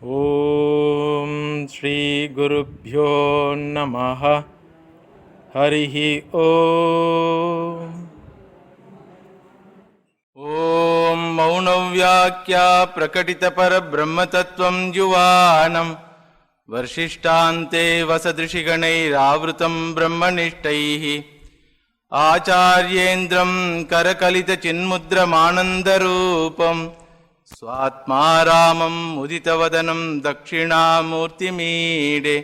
ஓம் ஸ்ரீ குருப்யோ நமஹ. ஹரிஹி ஓம். ஓம் மௌனவ்யாக்யா பிரகடித பரபிரம்மதத்வம் யுவானம் வர்ஷிஷ்டாந்தே வசதிருஷிகணைராவ்ருதம் பிரம்மனிஷ்டைः ஆச்சார்யேந்திரம் கரகலித சின்முத்ரமானந்தரூபம் ஸ்வாத்மாராமம் உதிதவதனம் தட்சிணாமூர்த்திமீடே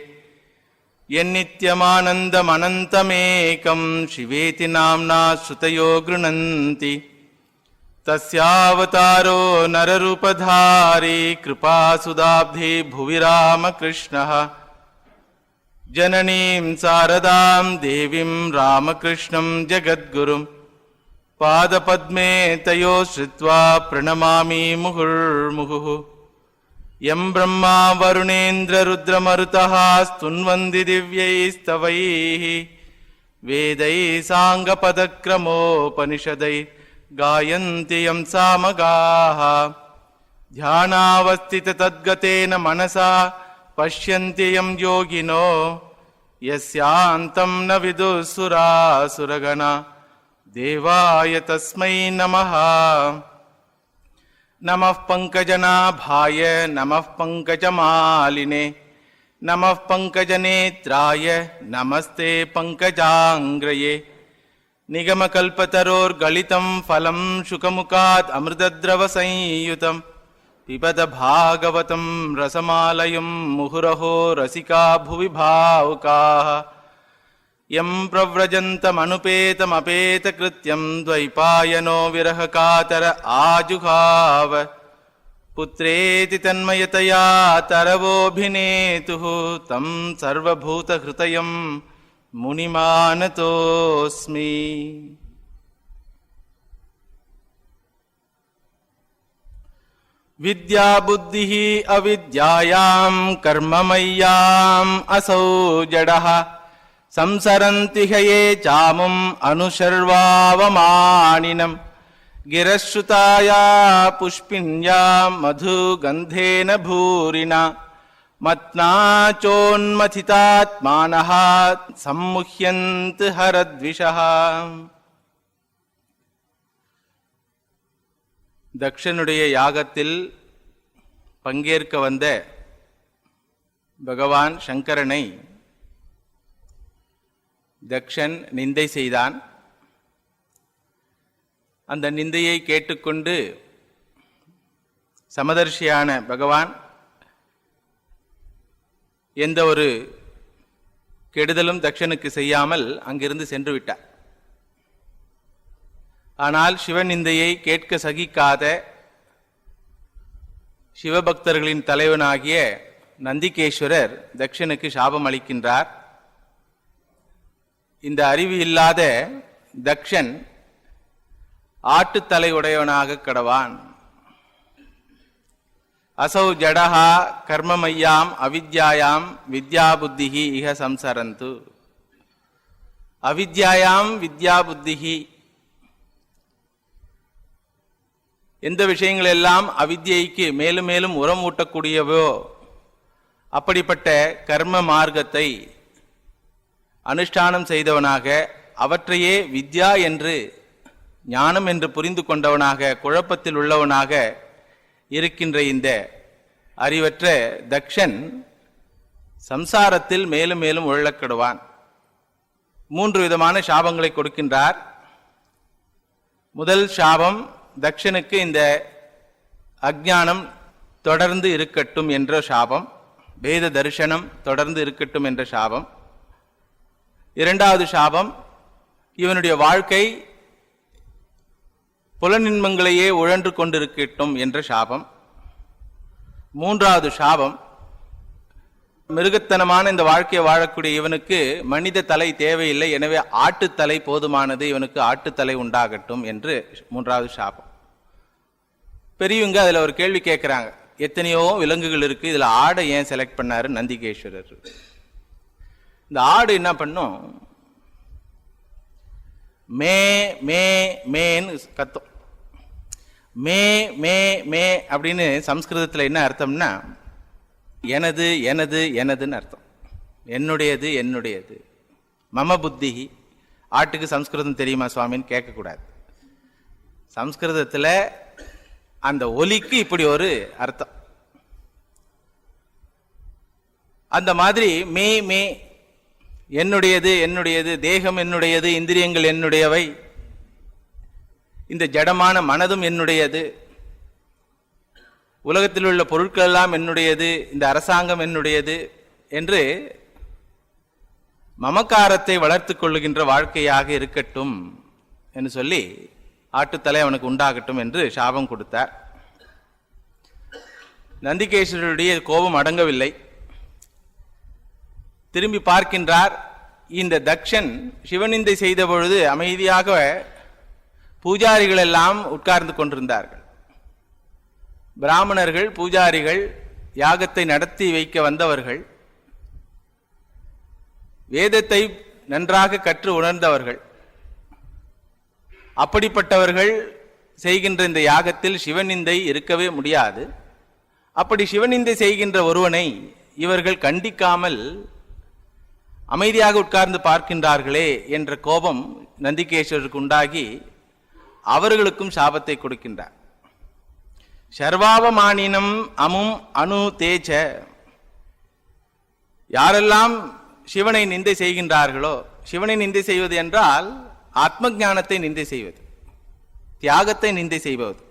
யன்னித்யமானந்தமனந்தமேகம் சிவேதி நாம்னா ஸ்ருதயோ கிருணந்தி தஸ்யாவதாரோ நரரூபதாரி கிருபாசுதாப்தி புவி ராமகிருஷ்ணः ஜனனீம் சாரதாம் தேவீம் ராமகிருஷ்ணம் ஜகத்குரும் பாதபத்மே தயோ ஸ்ருத்வா பிரணமாமி முகுர்முகுः யம் பிரம்மா வருணேந்திர ருத்ரமருதः ஸ்துன்வந்தி திவ்யைஸ்தவைः வேதைः சாங்கபதக்ரமோபனிஷதைः गायन्ति यं सामगाः ध्यानावस्थिततद्गतेन मनसा पश्यन्ति यं योगिनो यस्यान्तं न विदुःसुरासुरगणा देवाय तस्मै नमः. नमः पङ्कजनाभाय नमः पङ्कजमालिने नमः पङ्कजनेत्राय नमस्ते पङ्कजाङ्ग्रये निगमकल्पतरोर्गलितं फलं शुकमुखात् अमृतद्रवसंयुतं पिबत भागवतं रसमालयं मुहुरहो रसिका भुवि भावुकाः यं प्रव्रजन्तमनुपेतमपेतकृत्यं द्वैपायनो विरहकातर आजुहाव पुत्रेति तन्मयतया तरवोऽभिनेतुः तं सर्वभूतहृदयं मुनिमानतोऽस्मि. विद्या बुद्धिः अविद्यायां कर्ममय्याम् असौ जडः संसरन्ति ह्ये चामुम् अनुशर्वावमानिनं गिरश्रुताया पुष्पिन्या मधुगन्धेन भूरिना मत्नाचोन्मथितात्मानः सम्मुह्यन्त हरद्विषः. தக்ஷனுடைய யாகத்தில் பங்கேற்க வந்த பகவான் சங்கரனை தக்ஷன் நிந்தை செய்தான். அந்த நிந்தையை கேட்டுக்கொண்டு சமதர்ஷியான பகவான் எந்த ஒரு கெடுதலும் தக்ஷனுக்கு செய்யாமல் அங்கிருந்து சென்று விட்டார். ஆனால் சிவநிந்தையை கேட்க சகிக்காத சிவபக்தர்களின் தலைவனாகிய நந்திகேஸ்வரர் தக்ஷனுக்கு சாபம் அளிக்கின்றார். இந்த அறிவு இல்லாத தக்ஷன் ஆட்டுத்தலை உடையவனாக கடவான். असौ जडः कर्ममय्याम् अविद्यायां विद्याबुद्धिः इह संसरन्तु. அவித்யாயாம் வித்யா புத்திஹி, எந்த விஷயங்கள் எல்லாம் அவித்யைக்கு மேலும் மேலும் உரம் ஊட்டக்கூடியவோ அப்படிப்பட்ட கர்ம மார்க்கத்தை அனுஷ்டானம் செய்தவனாக, அவற்றையே வித்யா என்று ஞானம் என்று புரிந்து கொண்டவனாக, குழப்பத்தில் உள்ளவனாக இருக்கின்ற இந்த அறிவற்ற தக்ஷன் சம்சாரத்தில் மேலும் மேலும் உழலக்கடுவான். 3 விதமான சாபங்களை கொடுக்கின்றார். முதல் சாபம், தக்ஷனுக்கு இந்த அஞ்ஞானம் தொடர்ந்து இருக்கட்டும் என்ற சாபம், வேத தரிசனம் தொடர்ந்து இருக்கட்டும் என்ற சாபம். இரண்டாவது சாபம், இவனுடைய வாழ்க்கை புலனின்மங்களையே உழன்று கொண்டிருக்கட்டும் என்ற சாபம். மூன்றாவது சாபம், மிருகத்தனமான இந்த வாழ்க்கையை வாழக்கூடிய இவனுக்கு மனித தலை தேவையில்லை, எனவே ஆட்டுத்தலை போதுமானது, இவனுக்கு ஆட்டுத்தலை உண்டாகட்டும் என்று மூன்றாவது சாபம். பெரியவங்க அதுல ஒரு கேள்வி கேட்கிறாங்க, எத்தனையோ விலங்குகள் இருக்கு, இதுல ஆடை ஏன் செலக்ட் பண்ணாரு நந்திகேஸ்வரர்? இந்த ஆடு என்ன பண்ணும், மே மே மேன்னு கத்தும். மே மே மே அப்படின்னு சம்ஸ்கிருதத்தில் என்ன அர்த்தம்னா, எனது எனது எனதுன்னு அர்த்தம். என்னுடையது என்னுடையது. மம புத்தி. ஆட்டுக்கு சம்ஸ்கிருதம் தெரியுமா சுவாமின்னு கேட்கக்கூடாது. சம்ஸ்கிருதத்தில் அந்த ஒலிக்கு இப்படி ஒரு அர்த்தம். அந்த மாதிரி மே மே, என்னுடையது என்னுடையது, தேகம் என்னுடையது, இந்திரியங்கள் என்னுடையவை, இந்த ஜடமான மனதும் என்னுடையது, உலகத்தில் உள்ள பொருட்கள் எல்லாம் என்னுடையது, இந்த அரசாங்கம் என்னுடையது என்று மமக்காரத்தை வளர்த்து கொள்ளுகின்ற வாழ்க்கையாக இருக்கட்டும் என்று சொல்லி ஆட்டுத்தலை அவனுக்கு உண்டாகட்டும் என்று சாபம் கொடுத்தார். நந்திகேஸ்வரருடைய கோபம் அடங்கவில்லை. திரும்பி பார்க்கின்றார். இந்த தக்ஷன் சிவனிந்தை செய்த பொழுது அமைதியாக பூஜாரிகள் எல்லாம் உட்கார்ந்து கொண்டிருந்தார்கள். பிராமணர்கள், பூஜாரிகள், யாகத்தை நடத்தி வைக்க வந்தவர்கள், வேதத்தை நன்றாக கற்று உணர்ந்தவர்கள். அப்படிப்பட்டவர்கள் செய்கின்ற இந்த யாகத்தில் சிவனிந்தை இருக்கவே முடியாது. அப்படி சிவனிந்தை செய்கின்ற ஒருவனை இவர்கள் கண்டிக்காமல் அமைதியாக உட்கார்ந்து பார்க்கின்றார்களே என்ற கோபம் நந்திகேஸ்வரருக்கு உண்டாகி அவர்களுக்கும் சாபத்தை கொடுக்கின்றார். சர்வாவமானினம் அமும் அணு தேஜ. யாரெல்லாம் சிவனை நிந்தை செய்கின்றார்களோ, சிவனை நிந்தை செய்வது என்றால் ஆத்ம ஞானத்தை நிந்தை செய்வது, தியாகத்தை நிந்தை செய்வது,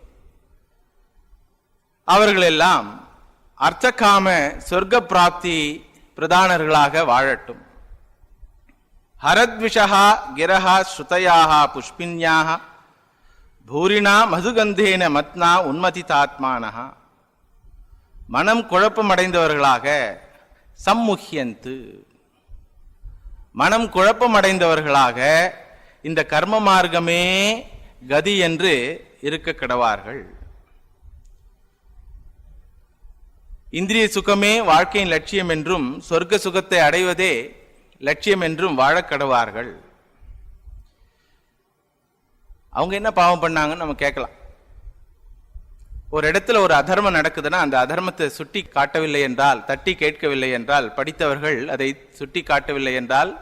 அவர்களெல்லாம் அர்த்தகாம சொர்க்க பிராப்தி பிரதானர்களாக வாழட்டும். ஹரத்விஷா கிரஹா ஸ்ருதயாக புஷ்பின்யாக பூரிணா மதுகந்தேன மத்னா உன்மதிதாத்மானஹ. மனம் குழப்பமடைந்தவர்களாக சம்முஹ்யந்து, மனம் குழப்பமடைந்தவர்களாக இந்த கர்ம மார்க்கமே கதி என்று இருக்க கடவார்கள். இந்திரிய சுகமே வாழ்க்கையின் லட்சியம் என்றும் சொர்க்க சுகத்தை அடைவதே லட்சியம் என்றும் வாழக் கடவார்கள். அவங்க என்ன பாவம் பண்ணாங்கன்னு நம்ம கேட்கலாம். ஒரு இடத்துல ஒரு அதர்மம் நடக்குதுன்னா அந்த அதர்மத்தை சுட்டி காட்டவில்லை என்றால், தட்டி கேட்கவில்லை என்றால், படித்தவர்கள் அதை சுட்டி காட்டவில்லை என்றால்,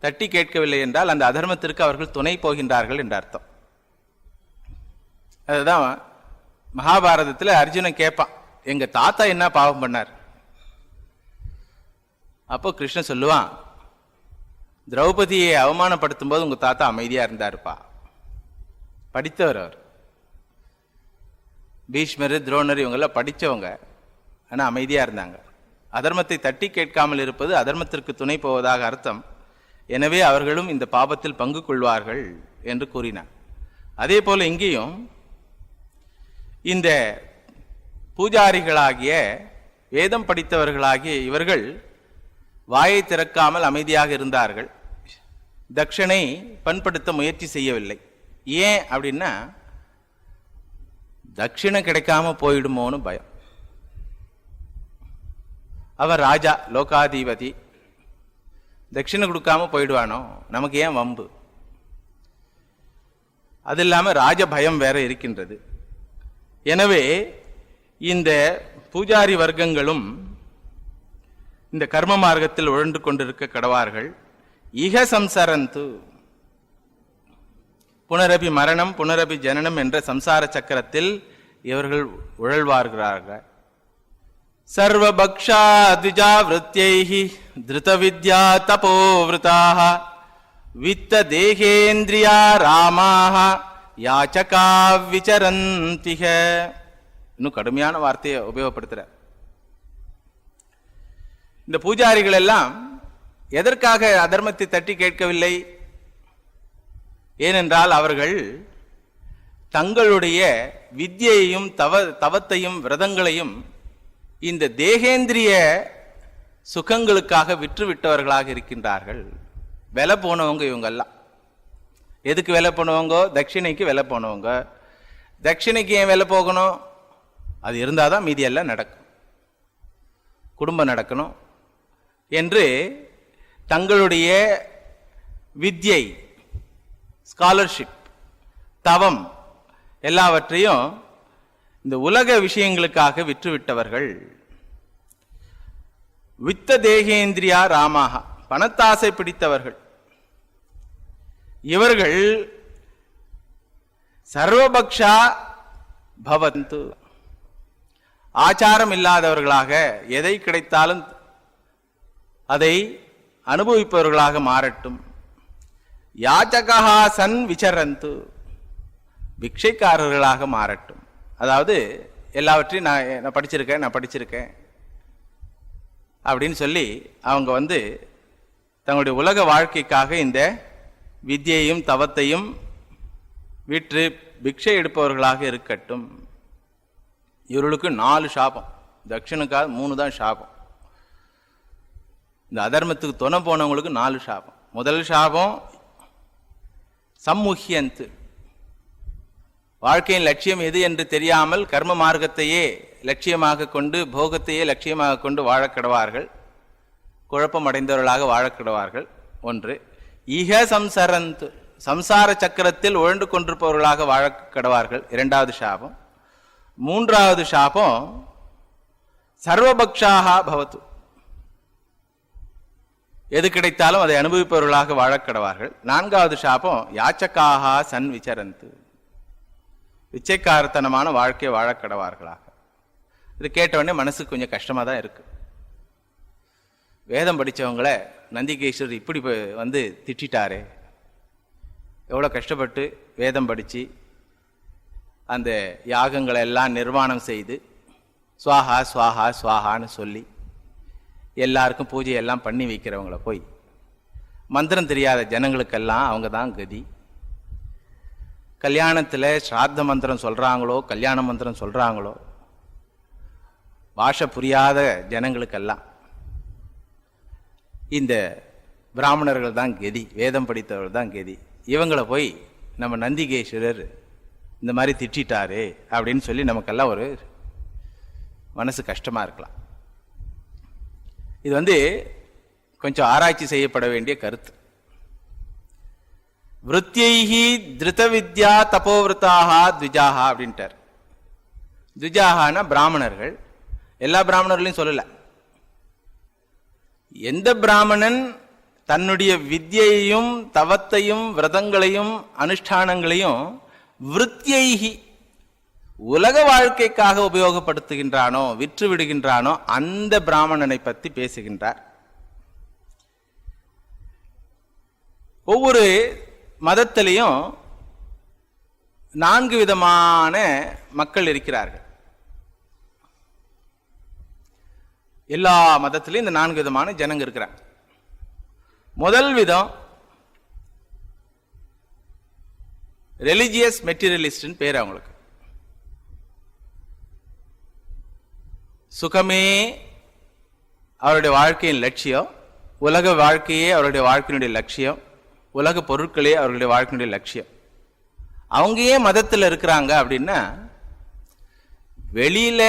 தட்டி கேட்கவில்லை என்றால் அந்த அதர்மத்திற்கு அவர்கள் துணை போகின்றார்கள் என்ற அர்த்தம். அதுதான் மகாபாரதத்தில் அர்ஜுனன் கேட்பான், எங்க தாத்தா என்ன பாவம் பண்ணார்? அப்போ கிருஷ்ணன் சொல்லுவான், திரௌபதியை அவமானப்படுத்தும் போது உங்க தாத்தா அமைதியா இருந்தாருப்பா. படித்தவர் அவர். பீஷ்மர், துரோணர் இவங்கெல்லாம் படித்தவங்க, ஆனால் அமைதியா இருந்தாங்க. அதர்மத்தை தட்டி கேட்காமல் இருப்பது அதர்மத்திற்கு துணை போவதாக அர்த்தம். எனவே அவர்களும் இந்த பாபத்தில் பங்கு கொள்வார்கள் என்று கூறினார். அதே போல இங்கேயும் இந்த பூஜாரிகளாகிய வேதம் படித்தவர்களாகிய இவர்கள் வாயை திறக்காமல் அமைதியாக இருந்தார்கள். தக்ஷனை பண்படுத்த முயற்சி செய்யவில்லை. ஏன் அப்படின்னா தட்சிணம் கிடைக்காம போயிடுமோன்னு பயம். அவன் ராஜா, லோகாதிபதி, தட்சிணை கொடுக்காம போயிடுவானோ, நமக்கு ஏன் வம்பு? அது இல்லாம ராஜ பயம் வேற இருக்கின்றது. எனவே இந்த பூஜாரி வர்க்கங்களும் இந்த கர்ம மார்க்கத்தில் உழன்று கொண்டிருக்க கடவார்கள். இக சம்சரந்து, புனரபி மரணம் புனரபி ஜனனம் என்ற சம்சார சக்கரத்தில் இவர்கள் உழல்வார்கள். சர்வபக்ஷா த்விஜா விருத்யைஹி திருத வித்யா தபோவிருதாக வித்த தேகேந்திரியா ராமாக யாச்சகா விசரந்திஹ. இன்னும் கடுமையான வார்த்தையை உபயோகப்படுத்துற. இந்த பூஜாரிகள் எல்லாம் எதற்காக அதர்மத்தை தட்டி கேட்கவில்லை? ஏனென்றால் அவர்கள் தங்களுடைய வித்யையும் தவத்தையும் விரதங்களையும் இந்த தேகேந்திரிய சுகங்களுக்காக விற்றுவிட்டவர்களாக இருக்கின்றார்கள். விலை போனவங்க இவங்கெல்லாம். எதுக்கு விலை போனவங்க? தட்சிணைக்கு விலை போனவங்க. தட்சிணைக்கு ஏன் விலை போகணும்? அது இருந்தால் தான் மீதியெல்லாம் நடக்கும், குடும்பம் நடக்கணும் என்று தங்களுடைய வித்யை, ஸ்காலர்ஷிப், தவம் எல்லாவற்றையும் இந்த உலக விஷயங்களுக்காக விற்றுவிட்டவர்கள். வித்த தேகேந்திரியா ராமாக, பணத்தாசை பிடித்தவர்கள். இவர்கள் சர்வபக்ஷா பவந்து, ஆச்சாரம் இல்லாதவர்களாக எதை கிடைத்தாலும் அதை அனுபவிப்பவர்களாக மாறட்டும். யாச்சகா சன் விசரந்து, பிக்ஷைக்காரர்களாக மாறட்டும். அதாவது எல்லாவற்றையும் நான் படிச்சிருக்கேன் அப்படின்னு சொல்லி அவங்க தங்களுடைய உலக வாழ்க்கைக்காக இந்த வித்யையும் தவத்தையும் விற்று பிக்ஷை எடுப்பவர்களாக இருக்கட்டும். இவர்களுக்கு 4 சாபம், தட்சணுக்காக 3 தான் சாபம். இந்த அதர்மத்துக்கு துணை போனவங்களுக்கு 4 சாபம். முதல் சாபம் சம்முஹியந்து, வாழ்க்கையின் லட்சியம் எது என்று தெரியாமல் கர்ம மார்க்கத்தையே லட்சியமாக கொண்டு, போகத்தையே லட்சியமாக கொண்டு வாழக்கிடவார்கள், குழப்பம் அடைந்தவர்களாக வாழக்கிடவார்கள். 1. ஈக சம்சரந்து, சம்சார சக்கரத்தில் உழண்டு கொண்டிருப்பவர்களாக வாழக்கிடவார்கள். 2வது சாபம். 3வது சாபம் சர்வபக்ஷாக பவத்து, எது கிடைத்தாலும் அதை அனுபவிப்பவர்களாக வாழக்கிடவார்கள். 4வது சாபம் யாச்சகாக சன் விசரந்து, விச்சைக்காரத்தனமான வாழ்க்கையை வாழக்கிடவார்களாக. இது கேட்டவுடனே மனசுக்கு கொஞ்சம் கஷ்டமா தான் இருக்கு. வேதம் படித்தவங்கள நந்திகேஸ்வரர் இப்படி திட்டாரே, எவ்வளோ கஷ்டப்பட்டு வேதம் படித்து அந்த யாகங்களை எல்லாம் நிர்வாணம் செய்து ஸ்வாஹா ஸ்வாஹா ஸ்வாஹான்னு சொல்லி எல்லாருக்கும் பூஜையெல்லாம் பண்ணி வைக்கிறவங்கள போய் மந்திரம் தெரியாத ஜனங்களுக்கெல்லாம் அவங்க தான் கதி. கல்யாணத்தில் ஸ்ராத்த மந்திரம் சொல்கிறாங்களோ, கல்யாண மந்திரம் சொல்கிறாங்களோ, பாஷை புரியாத ஜனங்களுக்கெல்லாம் இந்த பிராமணர்கள் தான் கதி, வேதம் படித்தவர்கள் தான் கதி. இவங்களை போய் நம்ம நந்திகேஸ்வரர் இந்த மாதிரி திட்டாரு அப்படின்னு சொல்லி நமக்கெல்லாம் ஒரு மனசு கஷ்டமாக இருக்கலாம். இது கொஞ்சம் ஆராய்ச்சி செய்யப்பட வேண்டிய கருத்து. விருத்தியைஹி திருத வித்யா தபோவிருத்தாக த்விஜாஹா அப்படின்ட்டார். த்விஜாஹானா பிராமணர்கள். எல்லா பிராமணர்களையும் சொல்லல. எந்த பிராமணன் தன்னுடைய வித்யையும் தவத்தையும் விரதங்களையும் அனுஷ்டானங்களையும் விருத்தியைஹி உலக வாழ்க்கைக்காக உபயோகப்படுத்துகின்றானோ, விற்று விடுகின்றானோ, அந்த பிராமணனை பற்றி பேசுகின்றார். ஒவ்வொரு மதத்திலையும் 4 விதமான மக்கள் இருக்கிறார்கள். எல்லா மதத்திலையும் இந்த 4 விதமான ஜனங்க இருக்கிறாங்க. முதல் விதம் ரிலிஜியஸ் மெட்டீரியலிஸ்ட்னு பேர் அவங்களுக்கு. சுகமே அவருடைய வாழ்க்கையின் லட்சியம், உலக வாழ்க்கையே அவருடைய வாழ்க்கையினுடைய லட்சியம், உலக பொருட்களே அவர்களுடைய வாழ்க்கையினுடைய லட்சியம். அவங்க ஏன் மதத்தில் இருக்கிறாங்க அப்படின்னா, வெளியில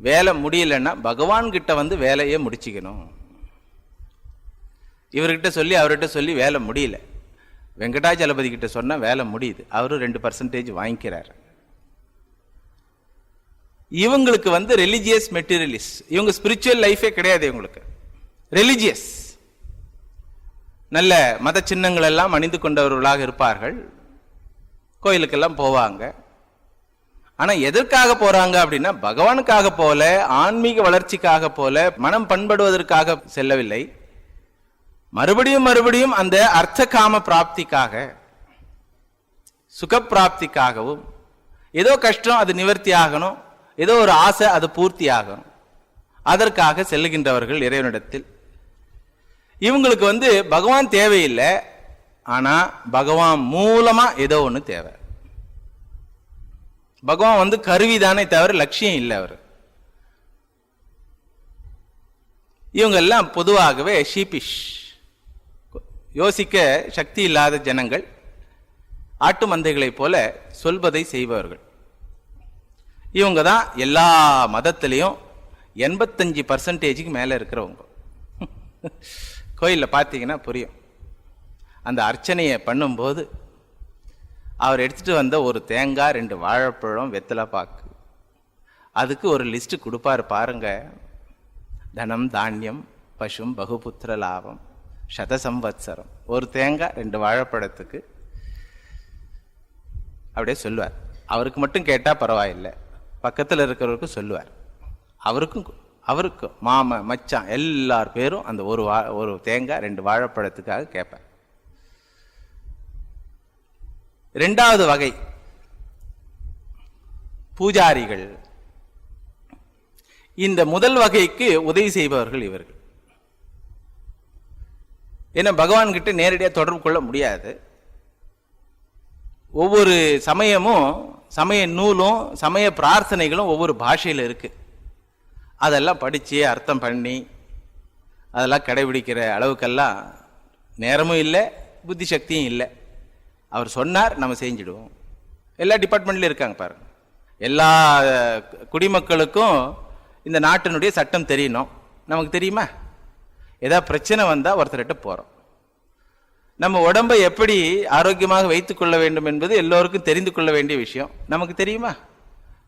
வேலை முடியலன்னா பகவான் கிட்ட வேலையே முடிச்சுக்கணும். இவர்கிட்ட சொல்லி அவர்கிட்ட சொல்லி வேலை முடியல, வெங்கடாஜலபதி கிட்ட சொன்னா வேலை முடியுது, அவரு 2% வாங்கிக்கிறார். இவங்களுக்கு ரிலிஜியஸ் மெட்டீரியலிஸ்ட். இவங்க ஸ்பிரிச்சுவல் லைஃபே கிடையாது இவங்களுக்கு. ரிலிஜியஸ், நல்ல மத சின்னங்கள் எல்லாம் அணிந்து கொண்டவர்களாக இருப்பார்கள், கோயிலுக்கெல்லாம் போவாங்க. ஆனா எதற்காக போறாங்க அப்படின்னா, பகவானுக்காக போல, ஆன்மீக வளர்ச்சிக்காக போல, மனம் பண்படுவதற்காக செல்லவில்லை. மறுபடியும் மறுபடியும் அந்த அர்த்த காம பிராப்திக்காக, சுக பிராப்திக்காகவும், ஏதோ கஷ்டம் அது நிவர்த்தி ஆகணும், ஏதோ ஒரு ஆசை அது பூர்த்தி ஆகணும், அதற்காக செல்லுகின்றவர்கள் இறைவனிடத்தில். இவங்களுக்கு பகவான் தேவையில்லை, ஆனா பகவான் மூலமா ஏதோ ஒண்ணு தேவை. பகவான் கருவிதானே தவிர லட்சியம் இல்லை அவர். இவங்க எல்லாம் பொதுவாகவே ஷீபிஷ், யோசிக்க சக்தி இல்லாத ஜனங்கள், ஆட்டு மந்தைகளை போல சொல்வதை செய்பவர்கள். இவங்க தான் எல்லா மதத்திலையும் 85% மேல இருக்கிறவங்க. கோயிலில் பார்த்தீங்கன்னா புரியும். அந்த அர்ச்சனையை பண்ணும்போது அவர் எடுத்துட்டு வந்த ஒரு தேங்காய், 2 வாழைப்பழம், வெத்தலை பாக்கு, அதுக்கு ஒரு லிஸ்ட் கொடுப்பாரு பாருங்க. தனம் தானியம் பசும் பகுபுத்திர லாபம் சதசம்வத்சரம். ஒரு தேங்காய் 2 வாழைப்பழத்துக்கு அப்படியே சொல்லுவார். அவருக்கு மட்டும் கேட்டால் பரவாயில்லை, பக்கத்தில் இருக்கிறவருக்கும் சொல்லுவார். அவருக்கும் மாமா மச்சான் எல்லார் பேரும் அந்த ஒரு தேங்காய் 2 வாழைப்பழத்துக்காக கேட்பார். 2வது வகை பூஜாரிகள். இந்த முதல் வகைக்கு உதவி செய்பவர்கள் இவர்கள். ஏன்னா பகவான் கிட்ட நேரடியாக தொடர்பு கொள்ள முடியாது. ஒவ்வொரு சமயமும் சமய நூலும் சமய பிரார்த்தனைகளும் ஒவ்வொரு பாஷையில் இருக்கு. அதெல்லாம் படித்து அர்த்தம் பண்ணி அதெல்லாம் கடைபிடிக்கிற அளவுக்கெல்லாம் நேரமும் இல்லை, புத்தி சக்தியும் இல்லை. அவர் சொன்னார், நம்ம செஞ்சிடுவோம். எல்லா டிபார்ட்மெண்ட்லையும் இருக்காங்க பாருங்க. எல்லா குடிமக்களுக்கும் இந்த நாட்டினுடைய சட்டம் தெரியணும். நமக்கு தெரியுமா? ஏதாவது பிரச்சனை வந்தால் ஒருத்தர்கிட்ட போகிறோம். நம்ம உடம்பை எப்படி ஆரோக்கியமாக வைத்துக் கொள்ள வேண்டும் என்பது எல்லோருக்கும் தெரிந்து கொள்ள வேண்டிய விஷயம். நமக்கு தெரியுமா?